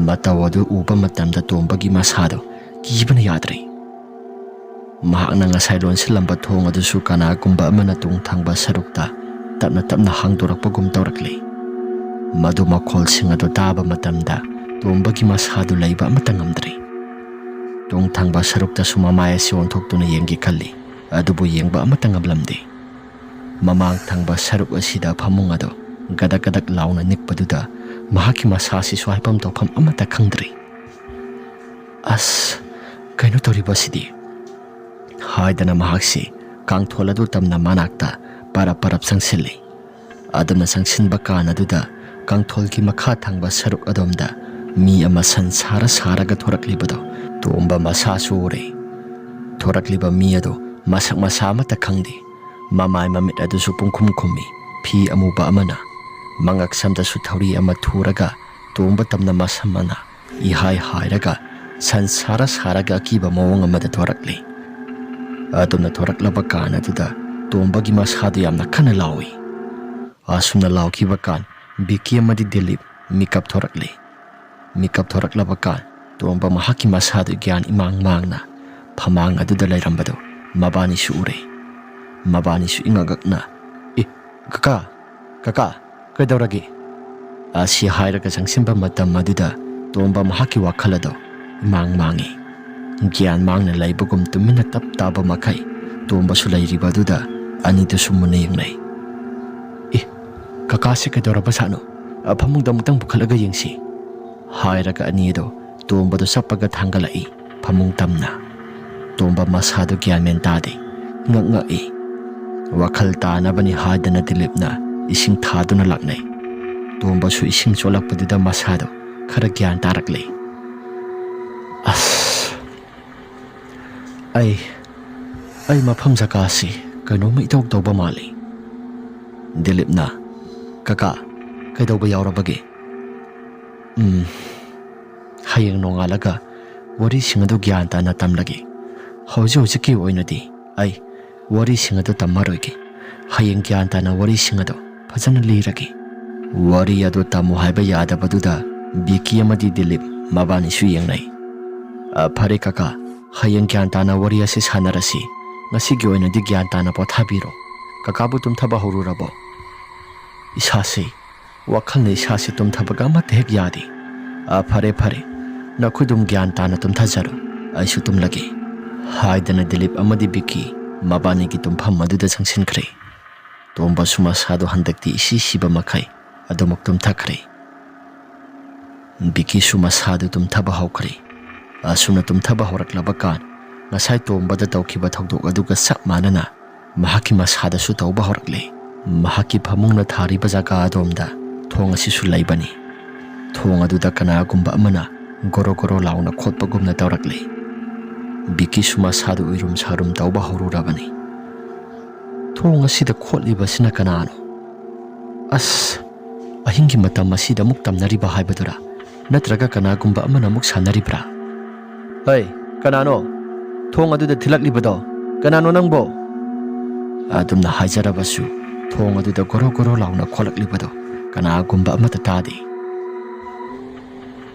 ꯃꯇꯧ ꯑꯗꯨ ꯎꯕ ꯃꯇꯝꯗ ꯇꯣꯝꯕꯒꯤ ꯃꯁꯥꯗꯨ ꯀꯤꯕꯅ ꯌꯥꯗ꯭ꯔꯦ꯫ ꯃꯍꯥꯛꯅ ꯉꯁꯥꯏ ꯂꯣꯟꯁꯤꯜꯂꯝꯕ ꯊꯣꯡ ꯑꯗꯨꯁꯨ ꯀꯅꯥꯒꯨꯝꯕ ꯑꯃꯅ ꯇꯨꯡ ꯊꯪꯕ ꯁꯔꯨꯛꯇ ꯇꯞꯅ ꯇꯞꯅ ꯍꯥꯡꯗꯣꯔꯛꯄꯒꯨꯝ ꯇꯧꯔꯛꯂꯤ꯫ ꯃꯗꯨ ꯃꯈꯣꯜꯁꯤꯡ ꯑꯗꯨ ꯇꯥꯕ ꯃꯇꯝꯗ ꯇꯣꯝꯕꯒꯤ ꯃꯁꯥꯗꯨ ꯂꯩꯕ ꯑꯃꯠꯇ ꯉꯝꯗ꯭ꯔꯦ꯫ ꯇꯨꯡ ꯊꯪꯕ ꯁꯔꯨꯛꯇꯁꯨ ꯃꯃꯥꯏ ꯑꯁꯤ ꯑꯣꯟꯊꯣꯛꯇꯨꯅ ꯌꯦꯡꯒꯦ ꯈꯜꯂꯤ, ꯑꯗꯨꯕꯨ ꯌꯦꯡꯕ ꯑꯃꯠꯇ ꯉꯝꯂꯝꯗꯦ꯫ ꯃꯃꯥꯡ ꯊꯪꯕ ꯁꯔꯨꯛ ꯑꯁꯤꯗ ꯐꯃꯨꯡ ꯑꯗꯨ ꯒꯗꯛ ꯒꯗꯛ ꯂꯥꯎꯅ ꯅꯤꯛꯄꯗꯨꯗ ꯃꯍꯥꯛꯀꯤ ꯃꯁꯥꯁꯤꯁꯨ ꯍꯥꯏꯐꯝ ꯇꯧꯐꯝ ꯑꯃꯠꯇ ꯈꯪꯗ꯭ꯔꯦ꯫ ꯑꯁ, ꯀꯩꯅꯣ ꯇꯧꯔꯤꯕꯁꯤꯗꯤ ꯍꯥꯏꯗꯅ ꯃꯍꯥꯛꯁꯤ ꯀꯥꯡꯊꯣꯜ ꯑꯗꯨ ꯇꯝꯅ ꯃꯅꯥꯛꯇ ꯄꯔꯞ ꯄꯔꯞ ꯆꯪꯁꯤꯜꯂꯤ꯫ ꯑꯗꯨꯅ ꯆꯪꯁꯤꯟꯕ ꯀꯥꯟ ꯑꯗꯨꯗ ꯀꯥꯡꯊꯣꯜꯒꯤ ꯃꯈꯥ ꯊꯪꯕ ꯁꯔꯨꯛ ꯑꯗꯣꯝꯗ ꯃꯤ ꯑꯃ ꯁꯟꯁꯥꯔ ꯁꯥꯔꯒ ꯊꯣꯔꯛꯂꯤꯕꯗꯣ ꯇꯣꯝꯕ ꯃꯁꯥꯁꯨ ꯎꯔꯦ꯫ ꯊꯣꯔꯛꯂꯤꯕ ꯃꯤ ꯑꯗꯨ ꯃꯁꯛ ꯃꯁꯥ ꯑꯃꯠꯇ ꯈꯪꯗꯦ꯫ ꯃꯃꯥꯏ ꯃꯃꯤꯠ ꯑꯗꯨꯁꯨ ꯄꯨꯡꯈꯨꯝ ꯈꯨꯝꯃꯤ꯫ ꯐꯤ ꯑꯃꯨꯕ ꯑꯃꯅ ꯃꯉꯛ ꯁꯝꯗꯁꯨ ꯊꯧꯔꯤ ꯑꯃ ꯊꯨꯔꯒ ꯇꯣꯝꯕ ꯇꯝꯅ ꯃꯁꯝ ꯑꯃꯅ 이하이 하이라가 산사라 사라가 akiba mawang amada thorakli. Adumna thoraklaba kan aduda tombagi masadu yamna khana lawi. Asumna lawkiba kan Biki amadi Dilip mikap thorakli. Mikap thoraklaba kan tomba mahaki masadu gyan imang mangna phamang aduda lairambado mabani su ure. Mabani su ingagakna kaka kaidauragi asi hairaga sangsimba matam aduda tomba mahaki wakhalado imang mangi gyan mangna laibagum tumina tap taba makai tomba su lairiba aduda anita sumuna yengnai. Kaka si kaidauraba sano phamungda mutang bukhalaga yengsi hairaga anido tomba do sapaga thangalai phamung tamna tomba masado gyan men tade ngak-ngai wakhal tanabani hadana Dilipna ising thaduna laknai. Tomba su ising cholakpaduda masado khara gyan tarakle. Ay mafam zakasi kanoma itawag tawba mali. Dilipna kaka kaidawba yaurabagi. Hayang nongalaga wari singado gyan tana tamlagi. Hauji oinadi ay wari singado tamaroigi. Hayang gyan tana wari singado fajana liragi. Wari ado tamu haiba yadabaduda Biki amadi Dilip mabani su yengnai. Phare kaka hayang gyan tana wari ase sanarasi ngasigi oinadi gyan tana pothabiro. Kakabu tumthaba horurabo. Isase wakhalne isase tumthabaga amata hek yadi. Phare nakhudum gyan tana tumthajaru aisu tumlagi haidana Dilip amadi Biki mabani ki tumpham maduda changsinkre. Tomba sumasado handakti isi siba makai adumuk tumthakre. Biki sumasado tumthaba hawkre. Asuna tumthaba horaklaba kan ngasai tombada tawkiba thawdok aduga sak manana mahaki masada su tawba horakle. Mahaki phamungna thariba jaga adomda thong asisu laibani. Thong aduda kanagumba amana goro launa khotpagumna tawrakle. Biki sumasado uirum sarum tawba horurabani. Thong asida khotliba kanano. Ahingi matam asida muk tamnariba haibadura natraga kanagumba amana muk sanaribra. Hey, kanano thong aduda thilaklibado kanano nangbo? Adumna haijarabasu thong aduda goro launa kholaklibado kanagumba amata tadi.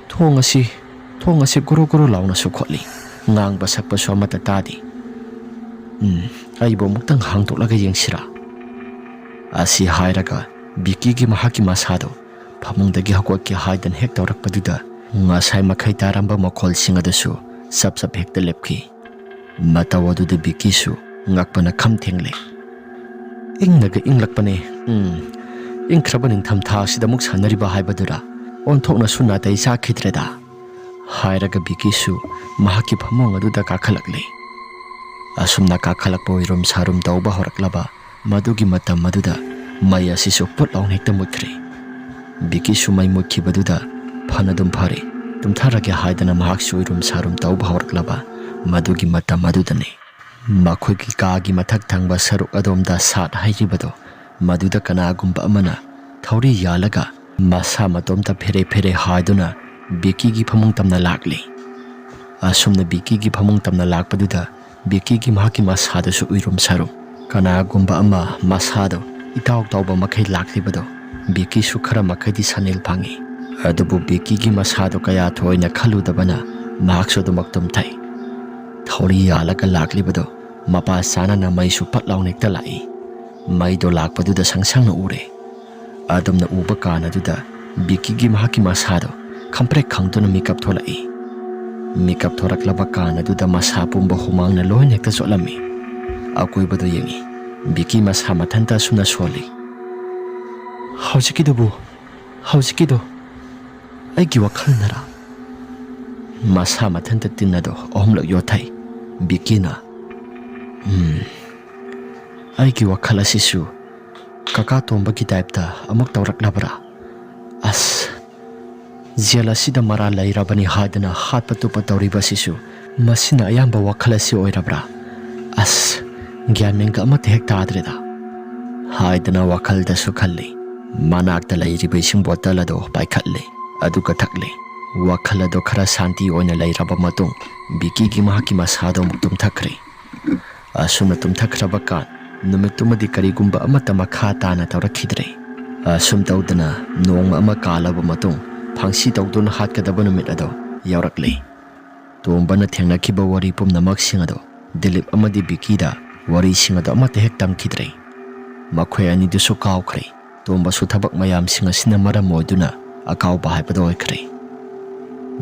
Thong asi goro launa su khotli ngangba sakpa su amata tadi. Aibo muktang hangtoklaga yengsira. Asi hairaga Biki gi mahaki masado ꯐꯃꯨꯡꯗꯒꯤ ꯍꯧꯒꯠꯀꯦ ꯍꯥꯏꯗꯅ ꯍꯦꯛ ꯇꯧꯔꯛꯄꯗꯨꯗ ꯉꯁꯥꯏ ꯃꯈꯩ ꯇꯥꯔꯝꯕ ꯃꯈꯣꯜꯁꯤꯡ ꯑꯗꯨꯁꯨ ꯁꯞ ꯁꯞ ꯍꯦꯛꯇ ꯂꯦꯞꯈꯤ꯫ ꯃꯇꯧ ꯑꯗꯨꯗ ꯕꯤꯀꯤꯁꯨ ꯉꯛꯄꯅ ꯈꯝ ꯊꯦꯡꯂꯦ꯫ ꯏꯪꯅꯒ ꯏꯪꯂꯛꯄꯅꯦ, ꯏꯪꯈ꯭ꯔꯕ ꯅꯤꯡꯊꯝꯊꯥ ꯑꯁꯤꯗ ꯑꯃꯨꯛ ꯁꯥꯟꯅꯔꯤꯕ ꯍꯥꯏꯕꯗꯨꯔ? ꯑꯣꯟꯊꯣꯛꯅꯁꯨ ꯅꯥꯇꯩ ꯆꯥꯈꯤꯗ꯭ꯔꯦꯗ ꯍꯥꯏꯔꯒ ꯕꯤꯀꯤꯁꯨ ꯃꯍꯥꯛꯀꯤ ꯐꯃꯨꯡ ꯑꯗꯨꯗ ꯀꯥꯈꯠꯂꯛꯂꯦ꯫ ꯑꯁꯨꯝꯅ ꯀꯥꯈꯠꯂꯛꯄ ꯑꯣꯏꯔꯨꯝ ꯁꯥꯔꯨꯝ ꯇꯧꯕ ꯍꯧꯔꯛꯂꯕ ꯃꯗꯨꯒꯤ ꯃꯇꯝ ꯑꯗꯨꯗ ꯃꯩ ꯑꯁꯤꯁꯨ ꯄꯨꯠ ꯂꯥꯎꯅ ꯍꯦꯛꯇ ꯃꯨꯠꯈ꯭ꯔꯦ꯫ ꯕꯤꯀꯤꯁꯨ ꯃꯩ ꯃꯨꯠꯈꯤꯕꯗꯨꯗ ꯐꯅꯗꯨꯝ ꯐꯔꯦ ꯇꯨꯝꯊꯔꯒꯦ ꯍꯥꯏꯗꯅ ꯃꯍꯥꯛꯁꯨ ꯑꯣꯏꯔꯨꯝ ꯁꯥꯔꯨꯝ ꯇꯧꯕ ꯍꯧꯔꯛꯂꯕ ꯃꯗꯨꯒꯤ ꯃꯇꯝ ꯑꯗꯨꯗꯅꯤ ꯃꯈꯣꯏꯒꯤ ꯀꯥꯒꯤ ꯃꯊꯛ ꯊꯪꯕ ꯁꯔꯨꯛ ꯑꯗꯣꯝꯗ ꯁꯥꯠ ꯍꯩꯔꯤꯕꯗꯣ ꯃꯗꯨꯗ ꯀꯅꯥꯒꯨꯝꯕ ꯑꯃꯅ ꯊꯧꯔꯤ ꯌꯥꯜꯂꯒ ꯃꯁꯥ ꯃꯇꯣꯝꯇ ꯐꯦꯔꯦ ꯐꯦꯔꯦ ꯍꯥꯏꯗꯨꯅ ꯕꯤꯀꯤꯒꯤ ꯐꯃꯨꯡ ꯇꯝꯅ ꯂꯥꯛꯂꯤ꯫ ꯑꯁꯨꯝꯅ ꯕꯤꯀꯤꯒꯤ ꯐꯃꯨꯡ ꯇꯝꯅ ꯂꯥꯛꯄꯗꯨꯗ ꯕꯤꯀꯤꯒꯤ ꯃꯍꯥꯛꯀꯤ ꯃꯁꯥꯗꯁꯨ ꯎꯏꯔꯨꯝ ꯁꯥꯔꯨꯝ ꯀꯅꯥꯒꯨꯝꯕ ꯑꯃ ꯃꯁꯥꯗꯣ ꯏꯇꯥꯎ ꯇꯥꯎꯕ ꯃꯈꯩ ꯂꯥꯛꯂꯤꯕꯗꯣ ꯕꯤꯀꯤꯁꯨ ꯈꯔ ꯃꯈꯩꯗꯤ ꯁꯥꯅꯤꯜ ꯐꯪꯉꯤ꯫ ꯑꯗꯨꯕꯨ ꯕꯤꯀꯤꯒꯤ ꯃꯁꯥꯗꯣ ꯀꯌꯥ ꯊꯣꯏꯅ ꯈꯜꯂꯨꯗꯕꯅ ꯃꯍꯥꯛꯁꯨ ꯑꯗꯨꯃꯛ ꯇꯨꯝꯊꯩ꯫ ꯊꯧꯔꯤ ꯌꯥꯜꯂꯒ ꯂꯥꯛꯂꯤꯕꯗꯣ ꯃꯄꯥ ꯆꯥꯅꯅ ꯃꯩꯁꯨ ꯄꯠ ꯂꯥꯎꯅ ꯍꯦꯛꯇ ꯂꯥꯛꯏ꯫ ꯃꯩꯗꯣ ꯂꯥꯛꯄꯗꯨꯗ ꯁꯪꯁꯪꯅ ꯎꯔꯦ꯫ ꯑꯗꯨꯝꯅ ꯎꯕ ꯀꯥꯟ ꯑꯗꯨꯗ ꯕꯤꯀꯤꯒꯤ ꯃꯍꯥꯛꯀꯤ ꯃꯁꯥꯗꯣ ꯈꯪꯄ꯭ꯔꯦꯛ ꯈꯪꯗꯨꯅ ꯃꯤꯀꯞ ꯊꯣꯛꯂꯛꯏ꯫ ꯃꯤꯀꯞ ꯊꯣꯔꯛꯂꯕ ꯀꯥꯟ ꯑꯗꯨꯗ ꯃꯁꯥ ꯄꯨꯝꯕ ꯍꯨꯃꯥꯡꯅ ꯂꯣꯏꯅ ꯍꯦꯛꯇ ꯆꯣꯠꯂꯝꯃꯤ꯫ ꯑꯀꯣꯏꯕꯗꯣ ꯌꯦꯡꯉꯤ꯫ ꯕꯤꯀꯤ ꯃꯁꯥ ꯃꯊꯟꯇ ꯑꯁꯨꯝꯅ ꯁꯣꯜꯂꯤ꯫ ꯍꯧꯖꯤꯛꯀꯤꯗꯣ ꯑꯩꯒꯤ ꯋꯥꯈꯜꯅꯔꯥ? ꯃꯁꯥ ꯃꯊꯟꯇ ꯇꯤꯟ ꯑꯗꯣ ꯑꯍꯨꯝꯂꯛ ꯌꯣꯠꯊꯩ꯫ ꯕꯤꯀꯤꯅ ꯑꯩꯒꯤ ꯋꯥꯈꯜ ꯑꯁꯤꯁꯨ ꯀꯀꯥ ꯇꯣꯝꯕꯒꯤ ꯇꯥꯏꯞꯇ ꯑꯃꯨꯛ ꯇꯧꯔꯛꯂꯕ꯭ꯔꯥ? ꯑꯁ, ꯖꯦꯜ ꯑꯁꯤꯗ ꯃꯔꯥꯜ ꯂꯩꯔꯕꯅꯤ ꯍꯥꯏꯗꯅ ꯍꯥꯠꯄ ꯇꯨꯞꯄ ꯇꯧꯔꯤꯕ ꯑꯁꯤꯁꯨ ꯃꯁꯤꯅ ꯑꯌꯥꯝꯕ ꯋꯥꯈꯜ ꯑꯁꯤ ꯑꯣꯏꯔꯕ꯭ꯔꯥ? ꯑꯁ, ꯒ꯭ꯌꯥꯟ ꯃꯦꯟꯒ ꯑꯃꯠꯇ ꯍꯦꯛ ꯇꯥꯗ꯭ꯔꯦꯗ ꯍꯥꯏꯗꯅ ꯋꯥꯈꯜꯗꯁꯨ ꯈꯜꯂꯤ꯫ ꯃꯅꯥꯛꯇ ꯂꯩꯔꯤꯕ ꯏꯁꯤꯡ ꯕꯣꯇꯜ ꯑꯗꯣ ꯄꯥꯏꯈꯠꯂꯦ ꯑꯗꯨꯒ ꯊꯛꯂꯦ꯫ ꯋꯥꯈꯜ ꯑꯗꯣ ꯈꯔ ꯁꯥꯟꯇꯤ ꯑꯣꯏꯅ ꯂꯩꯔꯕ ꯃꯇꯨꯡ ꯕꯤꯀꯤꯒꯤ ꯃꯍꯥꯛꯀꯤ ꯃꯁꯥꯗꯣ ꯑꯃꯨꯛ ꯇꯨꯝꯊꯈ꯭ꯔꯦ꯫ ꯑꯁꯨꯝꯅ ꯇꯨꯝꯊꯈ꯭ꯔꯕ ꯀꯥꯟ ꯅꯨꯃꯤꯠꯇꯨꯃꯗꯤ ꯀꯔꯤꯒꯨꯝꯕ ꯑꯃꯠꯇ ꯃꯈꯥ ꯇꯥꯅ ꯇꯧꯔꯛꯈꯤꯗ꯭ꯔꯦ꯫ ꯑꯁꯨꯝ ꯇꯧꯗꯅ ꯅꯣꯡꯃ ꯑꯃ ꯀꯥꯜꯂꯕ ꯃꯇꯨꯡ ꯐꯪꯁꯤ ꯇꯧꯗꯨꯅ ꯍꯥꯠꯀꯗꯕ ꯅꯨꯃꯤꯠ ꯑꯗꯣ ꯌꯧꯔꯛꯂꯦ꯫ ꯇꯣꯝꯕꯅ ꯊꯦꯡꯅꯈꯤꯕ ꯋꯥꯔꯤ ꯄꯨꯝꯅꯃꯛꯁꯤꯡ ꯑꯗꯣ ꯗꯤꯂꯤꯞ ꯑꯃꯗꯤ ꯕꯤꯀꯤꯗ ꯋꯥꯔꯤꯁꯤꯡ ꯑꯗꯣ ꯑꯃꯠꯇ ꯍꯦꯛ ꯇꯝꯈꯤꯗ꯭ꯔꯦ꯫ ꯃꯈꯣꯏ ꯑꯅꯤꯗꯨꯁꯨ ꯀꯥꯎꯈ꯭ꯔꯦ꯫ ꯇꯣꯝꯕꯁꯨ ꯊꯕꯛ ꯃꯌꯥꯝꯁꯤꯡ ꯑꯁꯤꯅ ꯃꯔꯝ ꯑꯣꯏꯗꯨꯅ ꯑꯀꯥꯎꯕ ꯍꯥꯏꯕꯗꯣ ꯑꯣꯏꯈ꯭ꯔꯦ꯫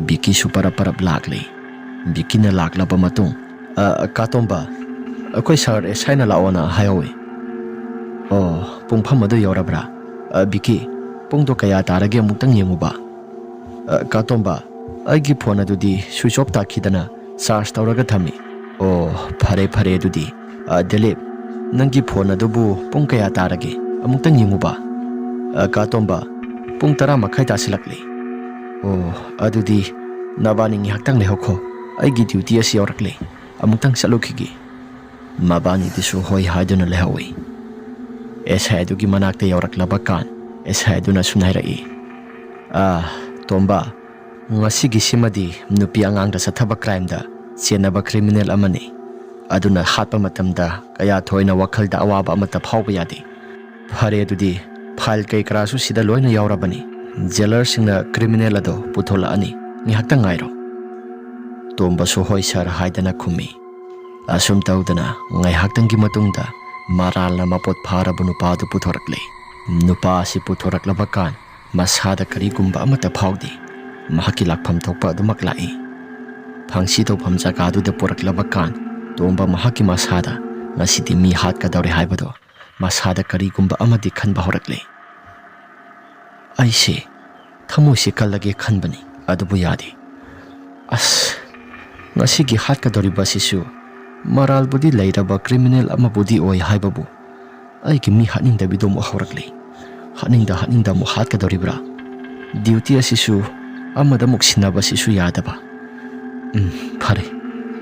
ꯕꯤꯀꯤꯁꯨ ꯄꯔꯞ ꯄꯔꯞ ꯂꯥꯛꯂꯦ꯫ ꯕꯤꯀꯤꯅ ꯂꯥꯛꯂꯕ ꯃꯇꯨꯡ ꯀꯥ ꯇꯣꯝꯕ, ꯑꯩꯈꯣꯏ ꯁꯥꯔ ꯑꯦꯁꯥꯏꯅ ꯂꯥꯛꯑꯣꯅ ꯍꯥꯏꯍꯧꯏ꯫ ꯑꯣ, ꯄꯨꯡꯐꯝ ꯑꯗꯨ ꯌꯧꯔꯕ꯭ꯔꯥ? ꯕꯤꯀꯤ, ꯄꯨꯡꯗꯣ ꯀꯌꯥ ꯇꯥꯔꯒꯦ ꯑꯃꯨꯛꯇꯪ ꯌꯦꯡꯉꯨꯕ? ꯀꯥ ꯇꯣꯝꯕ, ꯑꯩꯒꯤ ꯐꯣꯟ ꯑꯗꯨꯗꯤ ꯁ꯭ꯋꯤꯆ ꯑꯣꯐ ꯇꯥꯈꯤꯗꯅ ꯆꯥꯔꯖ ꯇꯧꯔꯒ ꯊꯝꯃꯤ꯫ ꯑꯣ, ꯐꯔꯦ ꯑꯗꯨꯗꯤ ꯗꯤꯂꯤꯞ, ꯅꯪꯒꯤ ꯐꯣꯟ ꯑꯗꯨꯕꯨ ꯄꯨꯡ ꯀꯌꯥ ꯇꯥꯔꯒꯦ ꯑꯃꯨꯛꯇꯪ ꯌꯦꯡꯉꯨꯕ? ꯀꯥ ꯇꯣꯝꯕ, ꯄꯨꯡ 10:30 ꯇꯥꯁꯤꯜꯂꯛꯂꯦ꯫ ꯑꯣ, ꯑꯗꯨꯗꯤ ꯅꯕꯥꯅꯤ ꯉꯥꯏꯍꯥꯛꯇꯪ ꯂꯩꯍꯧꯈꯣ, ꯑꯩꯒꯤ ꯗ꯭ꯌꯨꯇꯤ ꯑꯁꯤ ꯌꯧꯔꯛꯂꯦ, ꯑꯃꯨꯛꯇꯪ ꯆꯠꯂꯨꯈꯤꯒꯦ꯫ ꯃꯕꯥꯅꯤꯗꯨꯁꯨ ꯍꯣꯏ ꯍꯥꯏꯗꯨꯅ ꯂꯩꯍꯧꯏ꯫ ꯑꯦꯁꯥꯏ ꯑꯗꯨꯒꯤ ꯃꯅꯥꯛꯇ ꯌꯧꯔꯛꯂꯕ ꯀꯥꯟ ꯑꯦꯁꯥꯏ ꯑꯗꯨꯅ ꯁꯨꯝ ꯍꯥꯏꯔꯛꯏ꯫ ꯇꯣꯝꯕ, ꯉꯁꯤꯒꯤꯁꯤꯃꯗꯤ ꯅꯨꯄꯤ ꯑꯉꯥꯡꯗ ꯆꯠꯊꯕ ꯀ꯭ꯔꯥꯏꯝꯗ ꯆꯦꯟꯅꯕ ꯀ꯭ꯔꯤꯃꯤꯅꯦꯜ ꯑꯃꯅꯤ꯫ ꯑꯗꯨꯅ ꯍꯥꯠꯄ ꯃꯇꯝꯗ ꯀꯌꯥ ꯊꯣꯏꯅ ꯋꯥꯈꯜꯗ ꯑꯋꯥꯕ ꯑꯃꯠꯇ ꯐꯥꯎꯕ ꯌꯥꯗꯦ꯫ ꯐꯔꯦ ꯑꯗꯨꯗꯤ ꯐꯥꯏꯜ ꯀꯩ ꯀꯔꯥꯁꯨ ꯁꯤꯗ ꯂꯣꯏꯅ ꯌꯥꯎꯔꯕꯅꯤ꯫ ꯖꯦꯂꯔꯁꯤꯡꯅ ꯀ꯭ꯔꯤꯃꯤꯅꯦꯜ ꯑꯗꯣ ꯄꯨꯊꯣꯛꯂꯛꯑꯅꯤ, ꯉꯥꯏꯍꯥꯛꯇꯪ ꯉꯥꯏꯔꯣ꯫ ꯇꯣꯝꯕꯁꯨ ꯍꯣꯏ ꯁꯥꯔ ꯍꯥꯏꯗꯅ ꯈꯨꯝꯃꯤ꯫ ꯑꯁꯨꯝ ꯇꯧꯗꯅ ꯉꯥꯏꯍꯥꯛꯇꯪꯒꯤ ꯃꯇꯨꯡꯗ ꯃꯔꯥꯜꯅ ꯃꯄꯣꯠ ꯐꯥꯔꯕ ꯅꯨꯄꯥꯗꯨ ꯄꯨꯊꯣꯔꯛꯂꯦ꯫ ꯅꯨꯄꯥ ꯑꯁꯤ ꯄꯨꯊꯣꯔꯛꯂꯕ ꯀꯥꯟ ꯃꯁꯥꯗ ꯀꯔꯤꯒꯨꯝꯕ ꯑꯃꯠꯇ ꯐꯥꯎꯗꯦ꯫ ꯃꯍꯥꯛꯀꯤ ꯂꯥꯛꯐꯝ ꯊꯣꯛꯄ ꯑꯗꯨꯃꯛ ꯂꯥꯛꯏ꯫ ꯐꯪꯁꯤ ꯇꯧꯐꯝ ꯖꯒꯥꯗꯨꯗ ꯄꯨꯔꯛꯂꯕ ꯀꯥꯟ ꯇꯣꯝꯕ ꯃꯍꯥꯛꯀꯤ ꯃꯁꯥꯗ ꯉꯁꯤꯗꯤ ꯃꯤ ꯍꯥꯠꯀꯗꯧꯔꯦ ꯍꯥꯏꯕꯗꯣ ꯃꯁꯥꯗ ꯀꯔꯤꯒꯨꯝꯕ ꯑꯃꯗꯤ ꯈꯟꯕ ꯍꯧꯔꯛꯂꯦ꯫ ꯑꯩꯁꯦ ꯊꯃꯣꯏꯁꯦ ꯀꯜꯂꯒꯦ ꯈꯟꯕꯅꯤ, ꯑꯗꯨꯕꯨ ꯌꯥꯗꯦ꯫ ꯑꯁ, ꯉꯁꯤꯒꯤ ꯍꯥꯠꯀꯗꯧꯔꯤꯕ ꯑꯁꯤꯁꯨ ꯃꯔꯥꯜꯕꯨꯗꯤ ꯂꯩꯔꯕ ꯀ꯭ꯔꯤꯃꯤꯅꯦꯜ ꯑꯃꯕꯨꯗꯤ ꯑꯣꯏ ꯍꯥꯏꯕꯕꯨ ꯑꯩꯒꯤ ꯃꯤ ꯍꯥꯠꯅꯤꯡꯗꯕꯤꯗꯣ ꯑꯃꯨꯛ ꯍꯧꯔꯛꯂꯦ꯫ ꯍꯥꯠꯅꯤꯡꯗ ꯑꯃꯨꯛ ꯍꯥꯠꯀꯗꯧꯔꯤꯕ꯭ꯔꯥ? ꯗ꯭ꯌꯨꯇꯤ ꯑꯁꯤꯁꯨ ꯑꯃꯗ ꯑꯃꯨꯛ ꯁꯤꯟꯅꯕꯁꯤꯁꯨ ꯌꯥꯗꯕ꯫ ꯐꯔꯦ,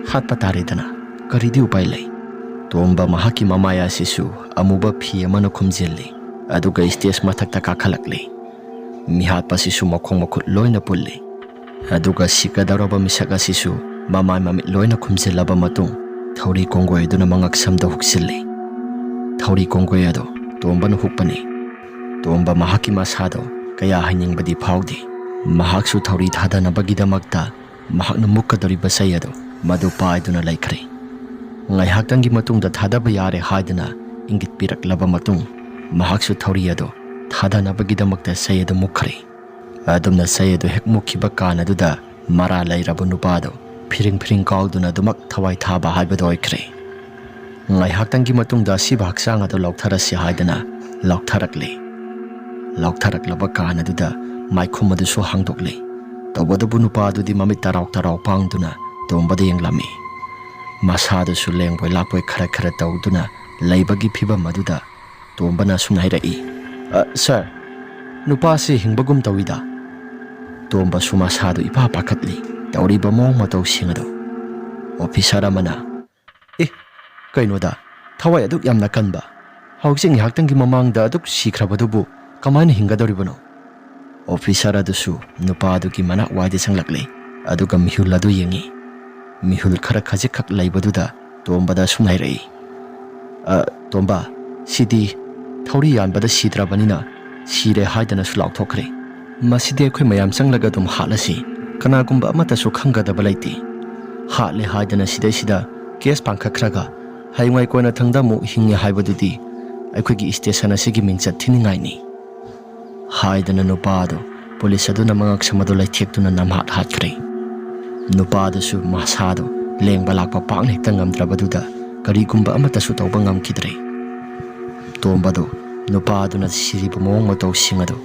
ꯍꯥꯠꯄ ꯇꯥꯔꯦꯗꯅ, ꯀꯔꯤꯗꯤ ꯎꯄꯥꯏ ꯂꯩ? ꯇꯣꯝꯕ ꯃꯍꯥꯛꯀꯤ ꯃꯃꯥꯏ ꯑꯁꯤꯁꯨ ꯑꯃꯨꯕ ꯐꯤ ꯑꯃꯅ ꯈꯨꯝꯖꯤꯜꯂꯤ ꯑꯗꯨꯒ ꯁ꯭ꯇꯦꯖ ꯃꯊꯛꯇ ꯀꯥꯈꯠꯂꯛꯂꯦ꯫ ꯃꯤꯍꯥꯠꯄꯁꯤꯁꯨ ꯃꯈꯣꯡ ꯃꯈꯨꯠ ꯂꯣꯏꯅ ꯄꯨꯜꯂꯤ ꯑꯗꯨꯒ ꯁꯤꯒꯗꯧꯔꯕ ꯃꯤꯁꯛ ꯑꯁꯤꯁꯨ ꯃꯃꯥꯏ ꯃꯃꯤꯠ ꯂꯣꯏꯅ ꯈꯨꯝꯖꯤꯜꯂꯕ ꯃꯇꯨꯡ ꯊꯧꯔꯤ ꯀꯣꯡꯒꯣꯏ ꯑꯗꯨꯅ ꯃꯉꯛꯁꯝꯗ ꯍꯨꯛꯆꯤꯜꯂꯤ꯫ ꯊꯧꯔꯤ ꯀꯣꯡꯒꯣꯏ ꯑꯗꯣ ꯇꯣꯝꯕꯅ ꯍꯨꯛꯄꯅꯤ꯫ ꯇꯣꯝꯕ ꯃꯍꯥꯛꯀꯤ ꯃꯁꯥꯗꯣ ꯀꯌꯥ ꯍꯩꯅꯤꯡꯕꯗꯤ ꯐꯥꯎꯗꯦ꯫ ꯃꯍꯥꯛꯁꯨ ꯊꯧꯔꯤ ꯊꯥꯗꯅꯕꯒꯤꯗꯃꯛꯇ ꯃꯍꯥꯛꯅ ꯃꯨꯛꯀꯗꯧꯔꯤꯕ ꯆꯩ ꯑꯗꯣ ꯃꯗꯨ ꯄꯥꯏꯗꯨꯅ ꯂꯩꯈ꯭ꯔꯦ꯫ ꯉꯥꯏꯍꯥꯛꯇꯪꯒꯤ ꯃꯇꯨꯡꯗ ꯊꯥꯗꯕ ꯌꯥꯔꯦ ꯍꯥꯏꯗꯨꯅ ꯏꯪꯒꯤꯠ ꯄꯤꯔꯛꯂꯕ ꯃꯇꯨꯡ ꯃꯍꯥꯛꯁꯨ ꯊꯧꯔꯤ ꯑꯗꯣ ꯊꯥꯗꯅꯕꯒꯤꯗꯃꯛꯇ ꯆꯩ ꯑꯗꯨ ꯃꯨꯛꯈ꯭ꯔꯦ꯫ ꯑꯗꯨꯝꯅ ꯆꯩ ꯑꯗꯨ ꯍꯦꯛ ꯃꯨꯛꯈꯤꯕ ꯀꯥꯟ ꯑꯗꯨꯗ ꯃꯔꯥ ꯂꯩꯔꯕ ꯅꯨꯄꯥꯗꯣ ꯐꯤꯔꯤꯡ ꯐꯤꯔꯤꯡ ꯀꯥꯎꯗꯨꯅ ꯑꯗꯨꯃꯛ ꯊꯋꯥꯏ ꯊꯥꯕ ꯍꯥꯏꯕꯗꯣ ꯑꯣꯏꯈ꯭ꯔꯦ꯫ ꯉꯥꯏꯍꯥꯛꯇꯪꯒꯤ ꯃꯇꯨꯡꯗ ꯑꯁꯤꯕ ꯍꯛꯆꯥꯡ ꯑꯗꯨ ꯂꯧꯊꯔꯁꯤ ꯍꯥꯏꯗꯅ ꯂꯧꯊꯔꯛꯂꯤ꯫ ꯂꯧꯊꯔꯛꯂꯕ ꯀꯥꯟ ꯑꯗꯨꯗ ꯃꯥꯏꯈꯨꯝ ꯑꯗꯨꯁꯨ ꯍꯥꯡꯗꯣꯛꯂꯤ꯫ ꯇꯧꯕꯗꯕꯨ ꯅꯨꯄꯥ ꯑꯗꯨꯗꯤ ꯃꯃꯤꯠ ꯇꯔꯥꯎ ꯇꯔꯥꯎ ꯄꯥꯡꯗꯨꯅ ꯇꯣꯝꯕꯗ ꯌꯦꯡꯂꯝꯃꯤ꯫ ꯃꯁꯥꯗꯨꯁꯨ ꯂꯦꯡꯕꯣꯏ ꯂꯥꯛꯄꯣꯏ ꯈꯔ ꯈꯔ ꯇꯧꯗꯨꯅ ꯂꯩꯕꯒꯤ ꯐꯤꯕꯝ ꯑꯗꯨꯗ ꯇꯣꯝꯕꯅ ꯑꯁꯨꯝꯅ ꯍꯥꯏꯔꯛꯏ, "ꯁꯥꯔ, ꯅꯨꯄꯥꯁꯤ ꯍꯤꯡꯕꯒꯨꯝ ꯇꯧꯏꯗ"꯫ ꯇꯣꯝꯕꯁꯨ ꯃꯁꯥꯗꯨ ꯏꯄꯥ ꯄꯥꯈꯠꯂꯤ ꯇꯧꯔꯤꯕ ꯃꯑꯣꯡ ꯃꯇꯧꯁꯤꯡ ꯑꯗꯨ꯫ ꯑꯣꯐꯤꯁꯥꯔ ꯑꯃꯅ, ꯀꯩꯅꯣꯗ ꯊꯋꯥꯏ ꯑꯗꯨꯛ ꯌꯥꯝꯅ ꯀꯟꯕ, ꯍꯧꯖꯤꯛ ꯉꯥꯏꯍꯥꯛꯇꯪꯒꯤ ꯃꯃꯥꯡꯗ ꯑꯗꯨꯛ ꯁꯤꯈ꯭ꯔꯕꯗꯨꯕꯨ ꯀꯃꯥꯏꯅ ꯍꯤꯡꯒꯗꯧꯔꯤꯕꯅꯣ? ꯑꯣꯐꯤꯁꯥꯔ ꯑꯗꯨꯁꯨ ꯅꯨꯄꯥ ꯑꯗꯨꯒꯤ ꯃꯅꯥꯛ ꯋꯥꯏꯗ ꯆꯪꯂꯛꯂꯤ ꯑꯗꯨꯒ ꯃꯤꯍꯨꯜ ꯑꯗꯨ ꯌꯦꯡꯉꯤ꯫ ꯃꯤꯍꯨꯜ ꯈꯔ ꯈꯖꯤꯛꯈꯛ ꯂꯩꯕꯗꯨꯗ ꯇꯣꯝꯕꯗ ꯑꯁꯨꯝ ꯍꯥꯏꯔꯛꯏ, "ꯇꯣꯝꯕ, ꯁꯤꯗꯤ ꯊꯧꯔꯤ ꯌꯥꯟꯕꯗ ꯁꯤꯗ꯭ꯔꯕꯅꯤꯅ ꯁꯤꯔꯦ ꯍꯥꯏꯗꯅꯁꯨ ꯂꯥꯎꯊꯣꯛꯈ꯭ꯔꯦ꯫ ꯃꯁꯤꯗꯤ ꯑꯩꯈꯣꯏ ꯃꯌꯥꯝ ꯆꯪꯂꯒ ꯑꯗꯨꯝ ꯍꯥꯠꯂꯁꯤ, ꯀꯅꯥꯒꯨꯝꯕ ꯑꯃꯠꯇꯁꯨ ꯈꯪꯒꯗꯕ ꯂꯩꯇꯦ꯫ ꯍꯥꯠꯂꯦ ꯍꯥꯏꯗꯅ ꯁꯤꯗꯩꯁꯤꯗ ꯀꯦꯁ ꯄꯥꯡꯈꯠꯈ꯭ꯔꯒ ꯍꯌꯦꯡꯋꯥꯏ ꯀꯣꯟꯅ ꯊꯪꯗ ꯑꯃꯨꯛ ꯍꯤꯡꯉꯦ ꯍꯥꯏꯕꯗꯨꯗꯤ ꯑꯩꯈꯣꯏꯒꯤ ꯏꯁꯇꯦꯁꯟ ꯑꯁꯤꯒꯤ ꯃꯤꯡꯆꯠ ꯊꯤꯅꯤꯡꯉꯥꯏꯅꯤ"꯫ ꯍꯥꯏꯗꯅ ꯅꯨꯄꯥꯗꯣ ꯄꯨꯂꯤꯁ ꯑꯗꯨꯅ ꯃꯉꯛꯁꯝ ꯑꯗꯨ ꯂꯩꯊꯦꯛꯇꯨꯅ ꯅꯝꯍꯥꯠ ꯍꯥꯠꯈ꯭ꯔꯦ꯫ ꯅꯨꯄꯥꯗꯨꯁꯨ ꯃꯁꯥꯗꯣ ꯂꯦꯡꯕ ꯂꯥꯛꯄ ꯄꯥꯛꯅ ꯍꯦꯛꯇ ꯉꯝꯗ꯭ꯔꯕꯗꯨꯗ ꯀꯔꯤꯒꯨꯝꯕ ꯑꯃꯠꯇꯁꯨ ꯇꯧꯕ ꯉꯝꯈꯤꯗ꯭ꯔꯦ꯫ ꯇꯣꯝꯕꯗꯣ ꯅꯨꯄꯥ ꯑꯗꯨꯅ ꯁꯤꯔꯤꯕ ꯃꯑꯣꯡ ꯃꯇꯧꯁꯤꯡ ꯑꯗꯨ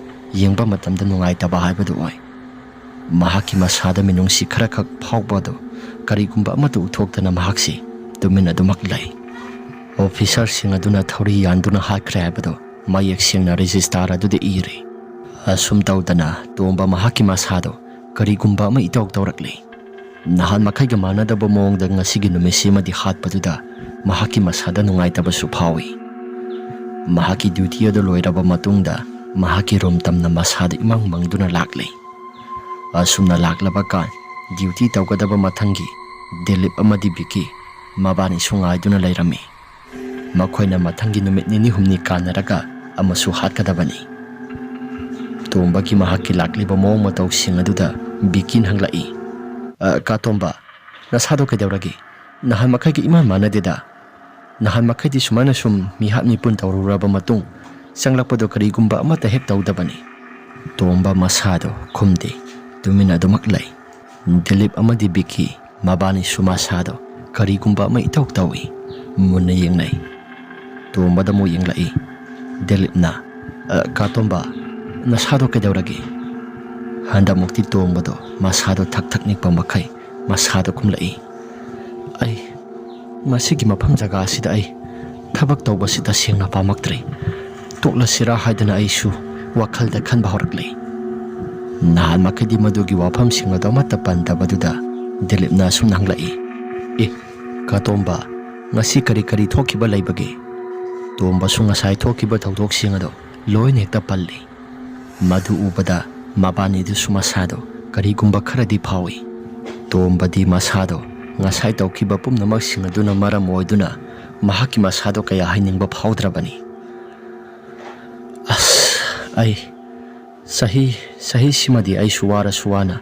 ꯌꯦꯡꯕ ꯃꯇꯝꯗ ꯅꯨꯡꯉꯥꯏꯇꯕ ꯍꯥꯏꯕꯗꯨ ꯑꯣꯏ꯫ ꯃꯍꯥꯛꯀꯤ ꯃꯁꯥꯗ ꯃꯤꯅꯨꯡꯁꯤ ꯈꯔꯈꯛ ꯐꯥꯎꯕꯗꯣ ꯀꯔꯤꯒꯨꯝꯕ ꯑꯃꯠꯇ ꯎꯠꯊꯣꯛꯇꯅ ꯃꯍꯥꯛꯁꯤ ꯇꯨꯃꯤꯟ ꯑꯗꯨꯃꯛ ꯂꯩ꯫ ꯑꯣꯐꯤꯁꯥꯔꯁꯤꯡ ꯑꯗꯨꯅ ꯊꯧꯔꯤ ꯌꯥꯟꯗꯨꯅ ꯍꯥꯠꯈ꯭ꯔꯦ ꯍꯥꯏꯕꯗꯣ ꯃꯌꯦꯛ ꯁꯦꯡꯅ ꯔꯦꯖꯤꯁꯇꯥꯔ ꯑꯗꯨꯗ ꯏꯔꯤ꯫ ꯑꯁꯨꯝ ꯇꯧꯗꯅ ꯇꯣꯝꯕ ꯃꯍꯥꯛꯀꯤ ꯃꯁꯥꯗꯣ ꯀꯔꯤꯒꯨꯝꯕ ꯑꯃ ꯏꯇꯧ ꯇꯧꯔꯛꯂꯤ꯫ ꯅꯍꯥꯟ ꯃꯈꯩꯒ ꯃꯥꯟꯅꯗꯕ ꯃꯑꯣꯡꯗ ꯉꯁꯤꯒꯤ ꯅꯨꯃꯤꯠꯁꯤꯃꯗꯤ ꯍꯥꯠꯄꯗꯨꯗ ꯃꯍꯥꯛꯀꯤ ꯃꯁꯥꯗ ꯅꯨꯡꯉꯥꯏꯇꯕꯁꯨ ꯐꯥꯎꯏ꯫ ꯃꯍꯥꯛꯀꯤ ꯗ꯭ꯌꯨꯇꯤ ꯑꯗꯨ ꯂꯣꯏꯔꯕ ꯃꯇꯨꯡꯗ ꯃꯍꯥꯛꯀꯤ ꯔꯨꯝ ꯇꯝꯅ ꯃꯁꯥꯗ ꯏꯃꯪ ꯃꯪꯗꯨꯅ ꯂꯥꯛꯂꯤ꯫ ꯑꯁꯨꯝꯅ ꯂꯥꯛꯂꯕ ꯀꯥꯟ ꯗ꯭ꯌꯨꯇꯤ ꯇꯧꯒꯗꯕ ꯃꯊꯪꯒꯤ ꯗꯤꯂꯤꯞ ꯑꯃꯗꯤ ꯕꯤꯀꯤ ꯃꯕꯥꯅꯤꯁꯨ ꯉꯥꯏꯗꯨꯅ ꯂꯩꯔꯝꯃꯤ꯫ ꯃꯈꯣꯏꯅ ꯃꯊꯪꯒꯤ ꯅꯨꯃꯤꯠ ꯅꯤꯅꯤ ꯍꯨꯝꯅꯤ ꯀꯥꯟꯅꯔꯒ ꯑꯃꯁꯨ ꯍꯥꯠꯀꯗꯕꯅꯤ꯫ ꯇꯣꯝꯕꯒꯤ ꯃꯍꯥꯛꯀꯤ ꯂꯥꯛꯂꯤꯕ ꯃꯑꯣꯡ ꯃꯇꯧꯁꯤꯡ ꯑꯗꯨꯗ ꯕꯤꯀꯤꯅ ꯍꯪꯂꯛꯏ, "ꯀꯥ ꯇꯣꯝꯕ, ꯅꯁꯥꯗꯣ ꯀꯩꯗꯧꯔꯒꯦ? ꯅꯍꯥꯟ ꯃꯈꯩꯒ ꯏꯃꯥꯟ ꯃꯥꯟꯅꯗꯦꯗ꯫ ꯅꯍꯥꯟ ꯃꯈꯩꯗꯤ ꯁꯨꯃꯥꯏꯅ ꯁꯨꯝ ꯃꯤꯍꯥꯠ ꯃꯤꯄꯨꯟ ꯇꯧꯔꯨꯔꯕ ꯃꯇꯨꯡ ꯆꯪꯂꯛꯄꯗꯣ ꯀꯔꯤꯒꯨꯝꯕ ꯑꯃꯠꯇ ꯍꯦꯛ ꯇꯧꯗꯕꯅꯤ"꯫ ꯇꯣꯝꯕ ꯃꯁꯥꯗꯣ ꯈꯨꯝꯗꯦ, ꯇꯨꯃꯤꯟ ꯑꯗꯨꯃꯛ ꯂꯩ꯫ ꯗꯤꯂꯤꯞ ꯑꯃꯗꯤ ꯕꯤꯀꯤ ꯃꯕꯥꯅꯤꯁꯨ ꯃꯁꯥꯗꯣ ꯀꯔꯤꯒꯨꯝꯕ ꯑꯃ ꯏꯇꯧ ꯇꯧꯏ ꯃꯨꯟꯅ ꯌꯦꯡꯅꯩ꯫ ꯇꯣꯝꯕꯗ ꯑꯃꯨꯛ ꯌꯦꯡꯂꯛꯏ꯫ ꯗꯤꯂꯤꯞꯅ, "ꯀꯥ ꯇꯣꯝꯕ, ꯅꯁꯥꯗꯣ ꯀꯩꯗꯧꯔꯒꯦ?" ꯍꯟꯗꯛꯃꯨꯛꯇꯤ ꯇꯣꯝꯕꯗꯣ ꯃꯁꯥꯗꯣ ꯊꯛ ꯊꯛ ꯅꯤꯛꯄ ꯃꯈꯩ ꯃꯁꯥꯗꯣ ꯈꯨꯝꯂꯛꯏ, "ꯑꯩ ꯃꯁꯤꯒꯤ ꯃꯐꯝ ꯖꯒꯥ ꯑꯁꯤꯗ ꯑꯩ ꯊꯕꯛ ꯇꯧꯕꯁꯤ ꯇꯁꯦꯡꯅ ꯄꯥꯝꯂꯛꯇ꯭ꯔꯦ꯫ ꯇꯣꯛꯂꯁꯤꯔꯥ ꯍꯥꯏꯗꯅ ꯑꯩꯁꯨ ꯋꯥꯈꯜꯗ ꯈꯟꯕ ꯍꯧꯔꯛꯂꯦ"꯫ ꯅꯍꯥꯟ ꯃꯈꯩꯗꯤ ꯃꯗꯨꯒꯤ ꯋꯥꯐꯝꯁꯤꯡ ꯑꯗꯨ ꯑꯃꯠꯇ ꯄꯟꯗꯕꯗꯨꯗ ꯗꯤꯂꯤꯞꯅ ꯑꯁꯨꯝꯅ ꯍꯪꯂꯛꯏ, "ꯀꯥ ꯇꯣꯝꯕ, ꯉꯁꯤ ꯀꯔꯤ ꯀꯔꯤ ꯊꯣꯛꯈꯤꯕ ꯂꯩꯕꯒꯦ?" ꯇꯣꯝꯕꯁꯨ ꯉꯁꯥꯏ ꯊꯣꯛꯈꯤꯕ ꯊꯧꯗꯣꯛꯁꯤꯡ ꯑꯗꯨ ꯂꯣꯏꯅ ꯍꯦꯛꯇ ꯄꯜꯂꯤ꯫ ꯃꯗꯨ ꯎꯕꯗ ꯃꯕꯥꯅꯤꯗꯨꯁꯨ ꯃꯁꯥꯗꯣ ꯀꯔꯤꯒꯨꯝꯕ ꯈꯔꯗꯤ ꯐꯥꯎꯏ꯫ ꯇꯣꯝꯕꯗꯤ ꯃꯁꯥꯗꯣ ꯉꯁꯥꯏ ꯇꯧꯈꯤꯕ ꯄꯨꯝꯅꯃꯛꯁꯤꯡ ꯑꯗꯨꯅ ꯃꯔꯝ ꯑꯣꯏꯗꯨꯅ ꯃꯍꯥꯛꯀꯤ ꯃꯁꯥꯗꯣ ꯀꯌꯥ ꯍꯩꯅꯤꯡꯕ ꯐꯥꯎꯗ꯭ꯔꯕꯅꯤ꯫ "ꯑꯩ ꯆꯍꯤꯁꯤꯃꯗꯤ ꯑꯩꯁꯨ ꯋꯥꯔꯁꯨ ꯋꯥꯅ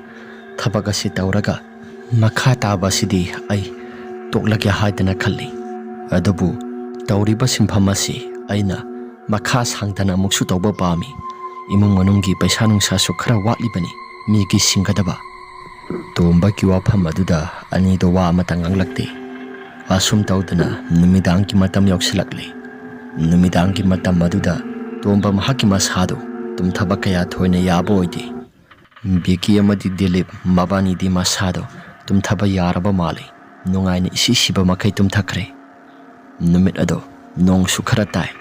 ꯊꯕꯛ ꯑꯁꯤ ꯇꯧꯔꯒ ꯃꯈꯥ ꯇꯥꯕ ꯑꯁꯤꯗꯤ ꯑꯩ ꯇꯣꯛꯂꯒꯦ ꯍꯥꯏꯗꯅ ꯈꯜꯂꯤ꯫ ꯑꯗꯨꯕꯨ ꯇꯧꯔꯤꯕ ꯁꯤꯟꯐꯝ ꯑꯁꯤ ꯑꯩꯅ ꯃꯈꯥ ꯁꯥꯡꯊꯅ ꯑꯃꯨꯛꯁꯨ ꯇꯧꯕ ꯄꯥꯝꯃꯤ꯫ ꯏꯃꯨꯡ ꯃꯅꯨꯡꯒꯤ ꯄꯩꯁꯥ ꯅꯨꯡꯁꯥꯁꯨ ꯈꯔ ꯋꯥꯠꯂꯤꯕꯅꯤ, ꯃꯤꯒꯤ ꯁꯤꯡꯒꯗꯕ"꯫ ꯇꯣꯝꯕꯒꯤ ꯋꯥꯐꯝ ꯑꯗꯨꯗ ꯑꯅꯤꯗꯣ ꯋꯥ ꯑꯃꯇ ꯉꯥꯡꯂꯛꯇꯦ꯫ ꯑꯁꯨꯝ ꯇꯧꯗꯅ ꯅꯨꯃꯤꯗꯥꯡꯒꯤ ꯃꯇꯝ ꯌꯧꯁꯤꯜꯂꯛꯂꯤ꯫ ꯅꯨꯃꯤꯗꯥꯡꯒꯤ ꯃꯇꯝ ꯑꯗꯨꯗ ꯇꯣꯝꯕ ꯃꯍꯥꯛꯀꯤ ꯃꯁꯥꯗꯣ ꯇꯨꯝꯊꯕ ꯀꯌꯥ ꯊꯣꯏꯅ ꯌꯥꯕ ꯑꯣꯏꯗꯦ꯫ ꯕꯤꯀꯤ ꯑꯃꯗꯤ ꯗꯤꯂꯤꯞ ꯃꯕꯥꯅꯤꯗꯤ ꯃꯁꯥꯗꯣ ꯇꯨꯝꯊꯕ ꯌꯥꯔꯕ ꯃꯥꯜꯂꯤ꯫ ꯅꯨꯡꯉꯥꯏꯅ ꯏꯁꯤ ꯁꯤꯕ ꯃꯈꯩ ꯇꯨꯝꯊꯈ꯭ꯔꯦ꯫ ꯅꯨꯃꯤꯠ ꯑꯗꯣ ꯅꯣꯡꯁꯨ ꯈꯔ ꯇꯥꯏ꯫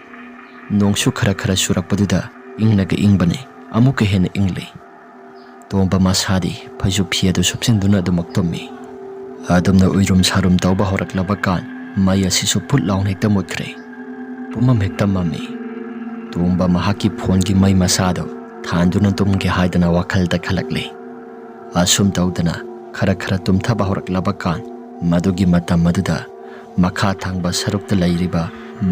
ꯅꯣꯡꯁꯨ ꯈꯔ ꯈꯔ ꯆꯨꯔꯛꯄꯗꯨꯗ ꯏꯪꯅꯒ ꯏꯪꯕꯅꯤ, ꯑꯃꯨꯛꯀ ꯍꯦꯟꯅ ꯏꯪꯂꯤ꯫ ꯇꯣꯝꯕ ꯃꯁꯥꯗꯤ ꯐꯩꯖꯨꯞ ꯐꯤ ꯑꯗꯨ ꯁꯨꯞꯆꯤꯟꯗꯨꯅ ꯑꯗꯨꯃꯛ ꯇꯨꯝꯃꯤ꯫ ꯑꯗꯨꯝꯅ ꯎꯏꯔꯨꯝ ꯁꯥꯔꯨꯝ ꯇꯧꯕ ꯍꯧꯔꯛꯂꯕ ꯀꯥꯟ ꯃꯩ ꯑꯁꯤꯁꯨ ꯐꯨꯠ ꯂꯥꯎꯅ ꯍꯦꯛꯇ ꯃꯨꯠꯈ꯭ꯔꯦ꯫ ꯄꯨꯝꯃꯝ ꯍꯦꯛꯇ ꯃꯝꯃꯤ꯫ ꯇꯣꯝꯕ ꯃꯍꯥꯛꯀꯤ ꯐꯣꯟꯒꯤ ꯃꯩ ꯃꯁꯥꯗꯣ ꯊꯥꯟꯗꯨꯅ ꯇꯨꯝꯒꯦ ꯍꯥꯏꯗꯅ ꯋꯥꯈꯜꯗ ꯈꯜꯂꯛꯂꯤ꯫ ꯑꯁꯨꯝ ꯇꯧꯗꯅ ꯈꯔ ꯈꯔ ꯇꯨꯝꯊꯕ ꯍꯧꯔꯛꯂꯕ ꯀꯥꯟ ꯃꯗꯨꯒꯤ ꯃꯇꯝ ꯑꯗꯨꯗ ꯃꯈꯥ ꯊꯪꯕ ꯁꯔꯨꯛꯇ ꯂꯩꯔꯤꯕ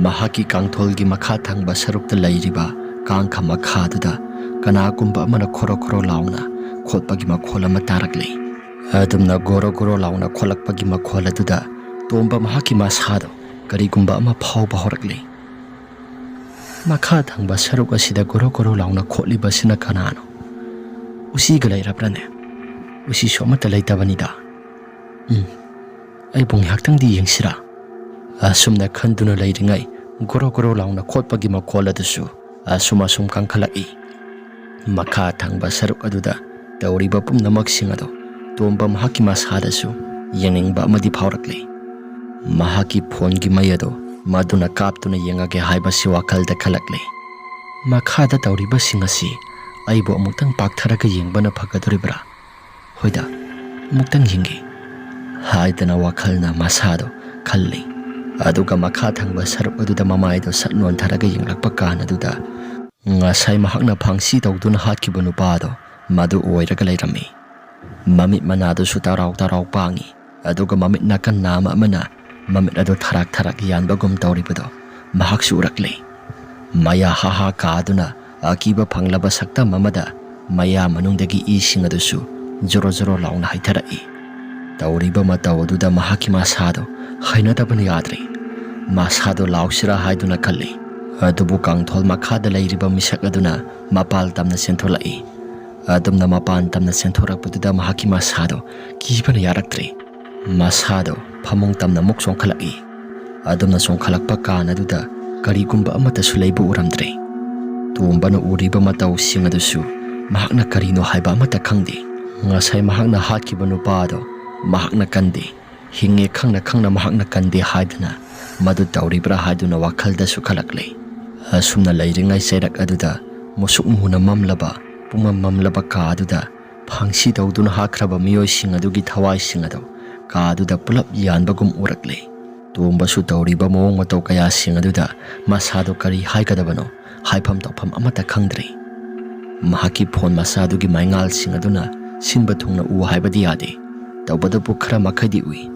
ꯃꯍꯥꯛꯀꯤ ꯀꯥꯡꯊꯣꯜꯒꯤ ꯃꯈꯥ ꯊꯪꯕ ꯁꯔꯨꯛꯇ ꯂꯩꯔꯤꯕ ꯀꯥꯡꯈ ꯃꯈꯥꯗꯨꯗ ꯀꯅꯥꯒꯨꯝꯕ ꯑꯃꯅ ꯈꯣꯔꯣ ꯈꯣꯔꯣ ꯂꯥꯎꯅ ꯈꯣꯠꯄꯒꯤ ꯃꯈꯣꯜ ꯑꯃ ꯇꯥꯔꯛꯂꯤ꯫ ꯑꯗꯨꯝꯅ ꯒꯣꯔꯣ ꯒꯣꯔꯣ ꯂꯥꯎꯅ ꯈꯣꯠꯂꯛꯄꯒꯤ ꯃꯈꯣꯜ ꯑꯗꯨꯗ ꯇꯣꯝꯕ ꯃꯍꯥꯛꯀꯤ ꯃꯁꯥꯗꯣ ꯀꯔꯤꯒꯨꯝꯕ ꯑꯃ ꯐꯥꯎꯕ ꯍꯧꯔꯛꯂꯤ꯫ ꯃꯈꯥ ꯊꯪꯕ ꯁꯔꯨꯛ ꯑꯁꯤꯗ ꯒꯣꯔꯣ ꯒꯣꯔꯣ ꯂꯥꯎꯅ ꯈꯣꯠꯂꯤꯕꯁꯤꯅ ꯀꯅꯥꯅꯣ? usiga lairabrane usi su amata laytabanida ai bong haktangdi yengsira asumna khanduna layringai goro goro launa khotpagi makhol adusu asuma sum kangkhalai makha thangba saruk aduda tawriba pumnamak singado tomba mahaki masadasu yeningba amadi phaurakle mahaki phone gi mayado maduna kaptuna yengage haiba si wakalda khalakle makhada tawriba singasi aibo amuktang paktharaga yengbana phagadoribra hoida amuktang yengi haidana wakhalna masado khalli aduga makha thangba saruk aduda mamaido satnon tharaga yenglakpa kana aduda ngasai mahakna phangsi tawduna hatkiba nupado madu oiraga leirami mamit manado su tarau pangi aduga mamit nakan nama amana mamit ado tharak yanbagum tawribado mahak su urakle maya haha kaaduna akiba phanglaba sakta mamada maya manungdagi ising adusu joro joro launa haitharai tawriba mataw aduda mahaki masado hainadabana yadre masado lausira haiduna khalli adubu kangthol makhada leiriba misak aduna mapal tamna sentholai adumna mapan tamna senthorakpuda mahaki masado kibana yaraktre masado phamung tamna muk songkhalai adumna songkhalakpa kana aduda karigumba amata suleibu uramdre tumbana uriba mataw singadusu mahakna karino haiba amata khangde ngasai mahakna hatkiba nupado mahakna kande hinge khangna mahakna kande haiduna madu tawribra haiduna wakhalda sukhalakle asumna leiringai serak aduda musuk muna mamlaba mamlaba ka aduda phangsi tawduna hakraba miyoi sing adugi thawai sing ado ka aduda pulap yanbagum urakle tumba su tawriba mawong mataw kaya sing aduda masado kari haikadabano haifam tawpham amata khangdre mahaki phone masadugi maingal sing aduna sinba thungna u haibadi yade tawbadapu khara makhadi ui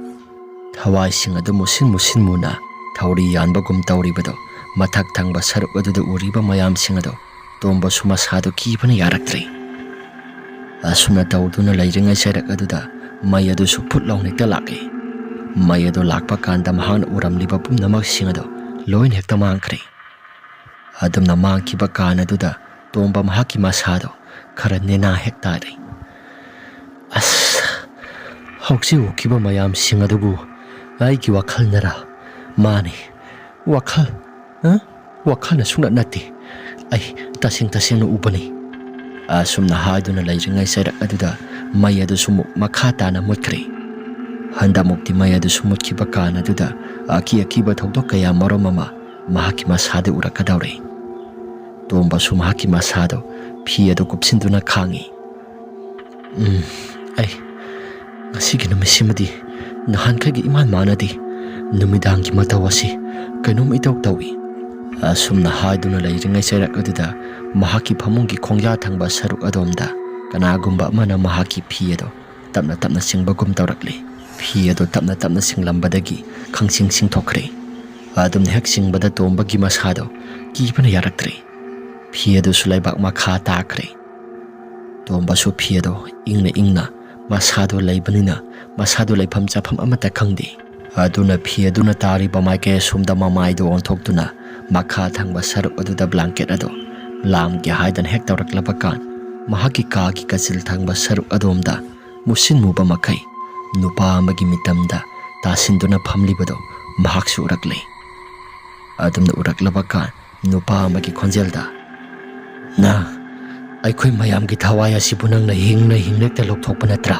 thawai sing adu musin muna thawri yanbagum tawribado mathak thangba saruk aduda uriba mayam sing ado tomba suma sadu kibana yaraktre asuna tawduna leiringai serak aduda mai adu su phut laung hekta lake mai adu lakpa kanda mahana uramliba pumnamak sing ado loin hekta mangkhre adumna mangkiba kana aduda tomba mahaki masado khara nena hekta re as hauksi ukiba mayam sing adubu ai ki wakhal nara mani wakhal na sungna nati ai tasing na ubani asumna haiduna leiringai serak aduda mai adu sumuk makhata na mutkre handa mukti mai adu sumut kiba kana aduda akiba thokdok kaya maromama mahaki masade urakadaure tomba su mahaki masado phi adu kupsinduna khangi ai ngasigi numisimadi nahan khagi iman manadi numidangi matawasi kanum itok tawi asumna haiduna leiringai serak aduda mahaki phamungi khongya thangba saruk adomda kanagumba mana mahaki phi ado tapna singbagum tawrakle phi ado tapna singlambadagi khangsing thokre adum hek singbada tombagi masado kibana yaraktre phi ado sulaibak makha takre tomba su phi ado ingna masado leibanina masado leifam chafam amata khangde aduna phi aduna tari bamai ke sumda mamai do onthoktuna makha thangba saruk aduda blanket ado lam ge haidan hek tawraklabakan mahaki ka ki kasil thangba saruk adomda musin muba makai nupa amagi mitamda tasinduna phamlibado mahak su urakle adumna uraklabakan nupa amagi khonjelda na aikhoi mayam gi thawai asibunang na hinglekta lokthokpa natra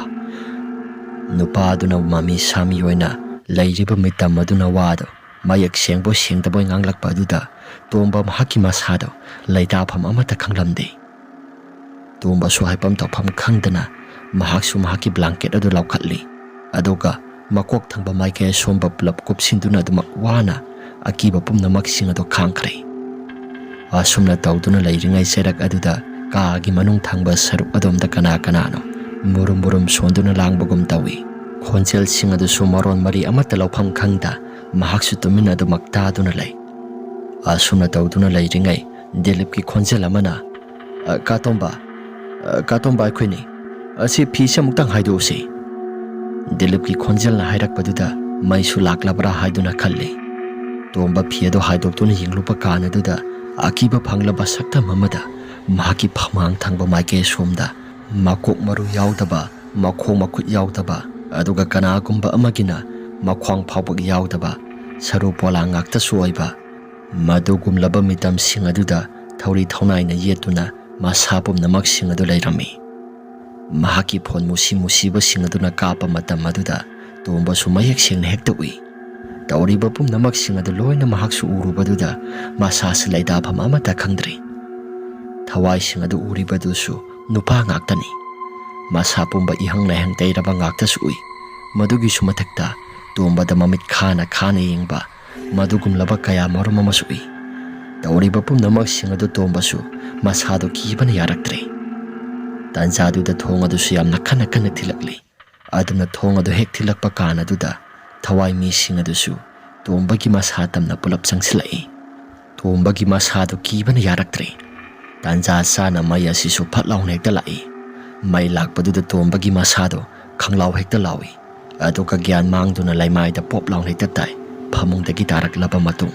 nupa aduna mami sami oina leiriba mitam aduna wado mayak sengbo sengdaboi nganglakpa aduda tomba mahaki masado leita pham amata khanglamde tomba su haipam tawpham khangdana mahak su mahaki blanket adu laukhatli aduga makok thangba maike somba plap kupsinduna adumak wana akiba pumnamak sing ado khangkhre asumna tawduna leiringai serak aduda kaagi manung thangba saruk adomda kanano murum sonduna langbagum tawi khonjel sing adu su maron mari amata lawpham khangda mahak su tumin adu makta duna lei asumna tawduna leiringai delip ki khonjel amana katomba akhoni asi phi samuktang haidu se delip ki khonjel na hairak paduda mai su laklabra haiduna khalle tomba phi ado haidoktuna yinglupa kana duda akiba phanglaba sakta mamada mahaki phamang thangba maike somda Makok maru yaudaba, makhong makhut yaudaba, aduga kanagumba amagina makhwang phawbak yaudaba, saru pola ngakta su oiba. Madugumlaba mitamsing aduda thauri thaunai na yetuna masa pumnamak adu lairami. Mahaki phone musiba aduna kapa matam aduda tomba su mayek sengna hekta ui. Tauriba pumnamak adu loina mahaksu urubaduda masa se laida pham amata khangdri. Thawai adu uribadusu nupa ngaktani. Masa pumba ihang na hang tairaba ngakta su ui. Madugi su mathakta tomba da mamit khana yengba madugumlaba kaya marum ama su ui. Tauriba pumnamak adu tomba su masado kibana yaraktri. Tanjadu da thong adu su yamna khana thilakli. Aduna thong adu hek thilakpa kana duda thawai mi adu su tomba ki masa tamna pulap sangsilai. Tomba ki masa do kibana yaraktri. Tanja sana maya si su phatlaw hekta lai. Mai lakpa duda tomba ki masa do khanglaw hekta lawi. Adu ka gyan mangduna laimai da pop law hekta tai phamung da gitarak laba matung.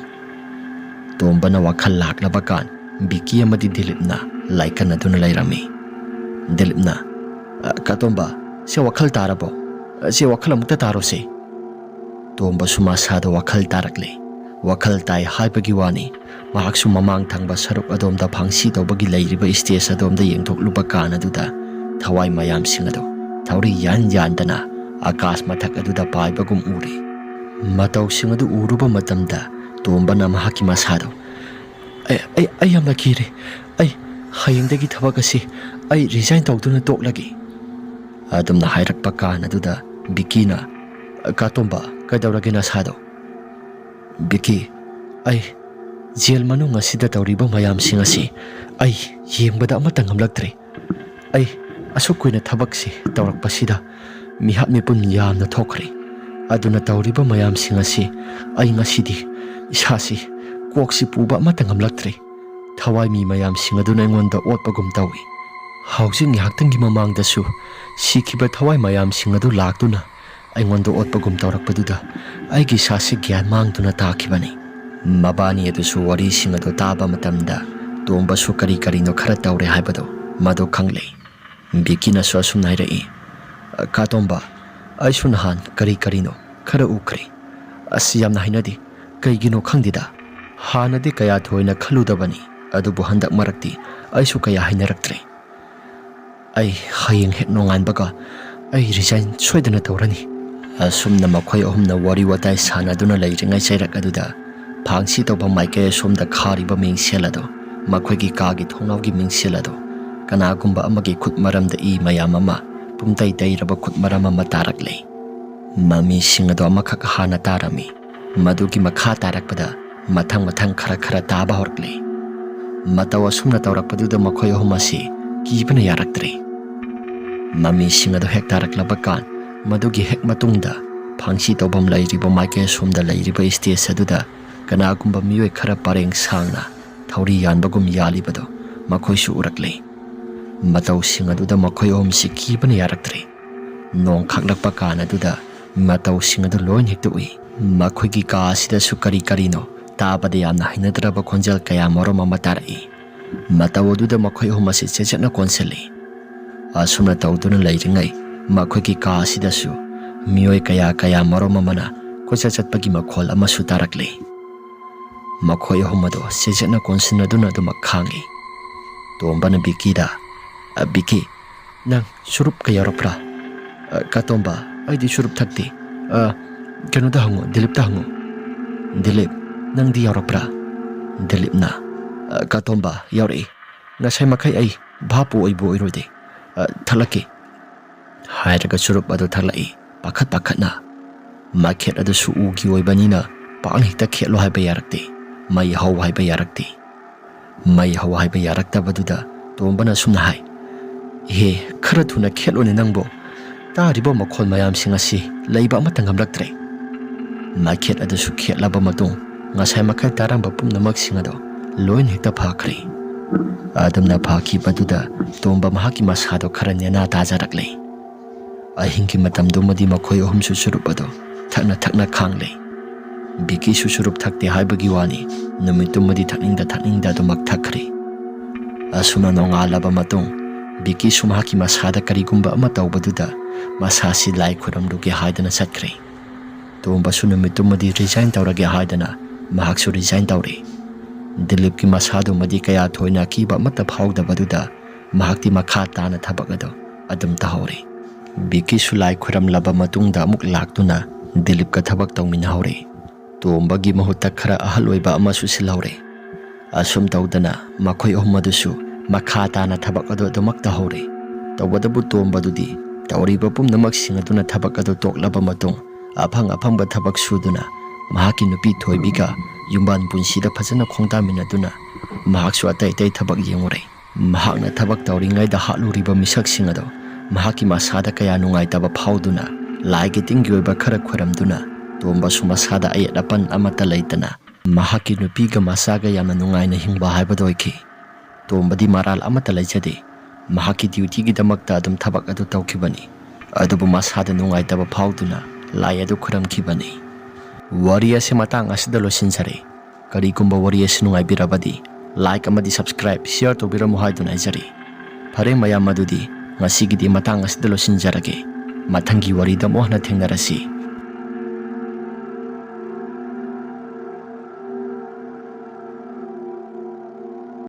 Tomba na wakhal laklaba kan Biki amadi Dilipna laikan aduna lairami. Dilipna, katomba, si wakhal tarabo, si wakhal amukta taro si. Tomba sumasado wakhal tarakli. Wakhal tai haipagi wani, mahak sumamang thangba saruk adomda phangsi tawbagi lairiba stage adomda yengthok lupa kana duda, thawai mayam singado, thawri yan dana, akas mathak aduda paibagum uri. Mataw singado uruba matamda, tomba na mahaki masado. Ay am nakiri. Ay hayengdagi thabak asi ay resign tawduna toklagi. Adum na hairakpa kana duda Bikina katomba kadawragi nasado. Biki ay jail manung asida tawriba mayam sing asi ay yengbada amata ngamlagtri. Ay asuk kuina thabak si tawrakpa sida mihap mipun yamna thokri. Aduna tawriba mayam sing asi ay ngasidi isasi Koksi puba amata ngamlagtri. Thawai mi mayam aduna aingonda otpagum tawi. Hausing ngihaktangi mamangdasu sikiba thawai mayam adu laktuna aingonda otpagum tawrakpaduda aigi sasi gyan mangduna takibani. Mabani adusu wari adu taba matamda tomba su kari no khara tawre haibado mado khangle. Bikina su asum nairai. Katomba aisu nahan kari no khara ukri. Asiyam na hinadi kaigino khangdida. Hanadi kaya thoina khaludabani adubu handak marakti aisu kaya hainaraktre. Ay hayeng het nongan baga ay resign soidana tawrani. Asumna makhoi ahumna wari watai sanaduna leiringai sairak aduda phangsi tawba maike somda khariba mingselado makhoi gi kagi thongnaw gi mingselado kanagumba amagi khut maramda I mayam ama pumtai tairaba khut maram ama tarakle. Mami singado amakak hana tarami madugi makha tarakpada mathang khara taba horkle. Matawa sumna tawrakpaduda makhoi ahum asi kibana yaraktri. Mami singado hek taraklabakan madugi hek matungda phangsi tawbam lairiba maike sumda lairiba stage aduda kanagumba mioi khara pareng sangna thauri yanbagum yalibado makhoi su urakle. Mataw singaduda makhoi ahum si kibana yaraktri. Nong khaklakpa kan aduda mataw singado loin hekta ui. Makhoi gi ka asida su kari no tabada yamna hainadraba khonjal kaya morom ama tarai. Matawaduda makhoi ahum asi chechatna konseli. Asumna tawduna leiringai makhoi ki ka asidasu mioi kaya morom amana kochachatpagi makhol ama su tarakle. Makhoi ahum ado chechatna konsinaduna du makhangi. Tombana Bikida Biki nang surup kaya ropra. Katomba aidi surup thakti. Kano da hango Dilip da hango. Dilip nang di yaropra. Dilip na katomba yari ngasai makai ai bhapu oibo oirode thalaki hairaga surup adu thalai pakhat na makhet adu su ugi oibanina pang hita khelo haiba yarakti mai haw haiba yarakta baduda tombana sumna hai he khara thuna khelo ne nangbo taribo makhol mayam singasi leiba amatang ngamlaktre. Makhet adu su khelaba matung ngasai makai taramba pumnamak singado loin hekta phakri. Adamna phaki baduda tomba mahaki masado kharanya tajarakle. Ahingki matamdu madi makhoi ahum su surupado thakna khangle. Biki su surup thakte haibagi wani numitum madi thakningda do mak thakri. Asuna nongalaba matung ꯕꯤꯀꯤꯁꯨ ꯃꯍꯥꯛꯀꯤ ꯃꯁꯥꯗ ꯀꯔꯤꯒꯨꯝꯕ ꯑꯃ ꯇꯧꯕꯗꯨꯗ ꯃꯁꯥꯁꯤ ꯂꯥꯏ ꯈꯨꯔꯝꯂꯨꯒꯦ ꯍꯥꯏꯗꯅ ꯆꯠꯈ꯭ꯔꯦ꯫ ꯇꯣꯝꯕꯁꯨ ꯅꯨꯃꯤꯠꯇꯨꯃꯗꯤ resign ꯇꯧꯔꯒꯦ ꯍꯥꯏꯗꯅ ꯃꯍꯥꯛꯁꯨ ꯔꯤꯖꯥꯏꯟ ꯇꯧꯔꯦ꯫ ꯗꯤꯂꯤꯞꯀꯤ ꯃꯁꯥꯗꯨꯃꯗꯤ ꯀꯌꯥ ꯊꯣꯏꯅ ꯑꯀꯤꯕ ꯑꯃꯠꯇ ꯐꯥꯎꯗꯕꯗꯨꯗ ꯃꯍꯥꯛꯇꯤ ꯃꯈꯥ ꯇꯥꯅ ꯊꯕꯛ ꯑꯗꯨ ꯑꯗꯨꯝ ꯇꯧꯍꯧꯔꯦ꯫ ꯕꯤꯀꯤꯁꯨ ꯂꯥꯏ ꯈꯨꯔꯝꯂꯕ ꯃꯇꯨꯡꯗ ꯑꯃꯨꯛ ꯂꯥꯛꯇꯨꯅ ꯗꯤꯂꯤꯞꯀ ꯊꯕꯛ ꯇꯧꯃꯤꯟꯅꯍꯧꯔꯦ꯫ ꯇꯣꯝꯕꯒꯤ ꯃꯍꯨꯠꯇ ꯈꯔ ꯑꯍꯜ ꯑꯣꯏꯕ ꯑꯃꯁꯨ ꯁꯤꯜꯍꯧꯔꯦ꯫ ꯑꯁꯨꯝ ꯇꯧꯗꯅ ꯃꯈꯣꯏ ꯑꯍꯨꯝ ꯑꯗꯨꯁꯨ ꯃꯈꯥ ꯇꯥꯅ ꯊꯕꯛ ꯑꯗꯨ ꯑꯗꯨꯃꯛ ꯇꯧꯍꯧꯔꯦ꯫ ꯇꯧꯕꯇꯕꯨ ꯇꯣꯝꯕꯗꯨꯗꯤ ꯇꯧꯔꯤꯕ ꯄꯨꯝꯅꯃꯛꯁꯤꯡ ꯑꯗꯨꯅ ꯊꯕꯛ ꯑꯗꯨ ꯇꯣꯛꯂꯕ ꯃꯇꯨꯡ ꯑꯐꯪ-ꯑꯐꯪꯕ ꯊꯕꯛ ꯁꯨꯗꯨꯅ ꯃꯍꯥꯛꯀꯤ ꯅꯨꯄꯤ ꯊꯣꯏꯕꯤꯒ ꯌꯨꯝꯕꯥꯟ ꯄꯨꯟꯁꯤꯗ ꯐꯖꯅ ꯈꯣꯡꯗꯥꯃꯤꯟꯅꯗꯨꯅ ꯃꯍꯥꯛꯁꯨ ꯑꯇꯩ ꯑꯇꯩ ꯊꯕꯛ ꯌꯦꯡꯉꯨꯔꯦ꯫ ꯃꯍꯥꯛꯅ ꯊꯕꯛ ꯇꯧꯔꯤꯉꯩꯗ ꯍꯥꯠꯂꯨꯔꯤꯕ ꯃꯤꯁꯛꯁꯤꯡ ꯑꯗꯨ ꯃꯍꯥꯛꯀꯤ ꯃꯁꯥꯗ ꯀꯌꯥ ꯅꯨꯡꯉꯥꯏꯇꯕ ꯐꯥꯎꯗꯨꯅ ꯂꯥꯏꯒꯤ ꯇꯤꯟꯒꯤ ꯑꯣꯏꯕ ꯈꯔ ꯈꯨꯔꯝꯗꯨꯅ ꯇꯣꯝꯕꯁꯨ ꯃꯁꯥꯗ ꯑꯌꯦꯠ ꯑꯄꯟ ꯑꯃꯠꯇ ꯂꯩꯇꯅ ꯃꯍꯥꯛꯀꯤ ꯅꯨꯄꯤꯒ ꯃꯆꯥꯒ ꯌꯥꯝꯅ ꯅꯨꯡꯉꯥꯏꯅ ꯍꯤꯡꯕ ꯍꯥꯏꯕꯗꯨ ꯑꯣꯏꯈꯤ꯫ ꯇꯣꯝꯕꯗꯤ ꯃꯔꯥꯜ ꯑꯃꯠꯇ ꯂꯩꯖꯗꯦ꯫ ꯃꯍꯥꯛꯀꯤ ꯗ꯭ꯌꯨꯇꯤꯒꯤꯗꯃꯛꯇ ꯑꯗꯨꯝ ꯊꯕꯛ ꯑꯗꯨ ꯇꯧꯈꯤꯕꯅꯤ꯫ ꯑꯗꯨꯕꯨ ꯃꯁꯥꯗ ꯅꯨꯡꯉꯥꯏꯇꯕ ꯐꯥꯎꯗꯨꯅ ꯂꯥꯏ ꯑꯗꯨ ꯈꯨꯔꯝꯈꯤꯕꯅꯤ꯫ ꯋꯥꯔꯤ ꯑꯁꯤ ꯃꯇꯥꯡ ꯑꯁꯤꯗ ꯂꯣꯏꯁꯤꯟꯖꯔꯦ꯫ ꯀꯔꯤꯒꯨꯝꯕ ꯋꯥꯔꯤ ꯑꯁꯤ ꯅꯨꯡꯉꯥꯏꯕꯤꯔꯕꯗꯤ ꯂꯥꯏꯛ ꯑꯃꯗꯤ ꯁꯕꯁꯀ꯭ꯔꯥꯏꯕ ꯁꯤꯌꯔ ꯇꯧꯕꯤꯔꯝꯃꯨ ꯍꯥꯏꯗꯨꯅ ꯍꯥꯏꯖꯔꯤ꯫ ꯐꯔꯦ ꯃꯌꯥꯝ ꯑꯗꯨꯗꯤ ꯉꯁꯤꯒꯤꯗꯤ ꯃꯇꯥꯡ ꯑꯁꯤꯗ ꯂꯣꯏꯁꯤꯟꯖꯔꯒꯦ꯫ ꯃꯊꯪꯒꯤ ꯋꯥꯔꯤꯗ ꯑꯃꯨꯛ ꯍꯟꯅ ꯊꯦꯡꯅꯔꯁꯤ꯫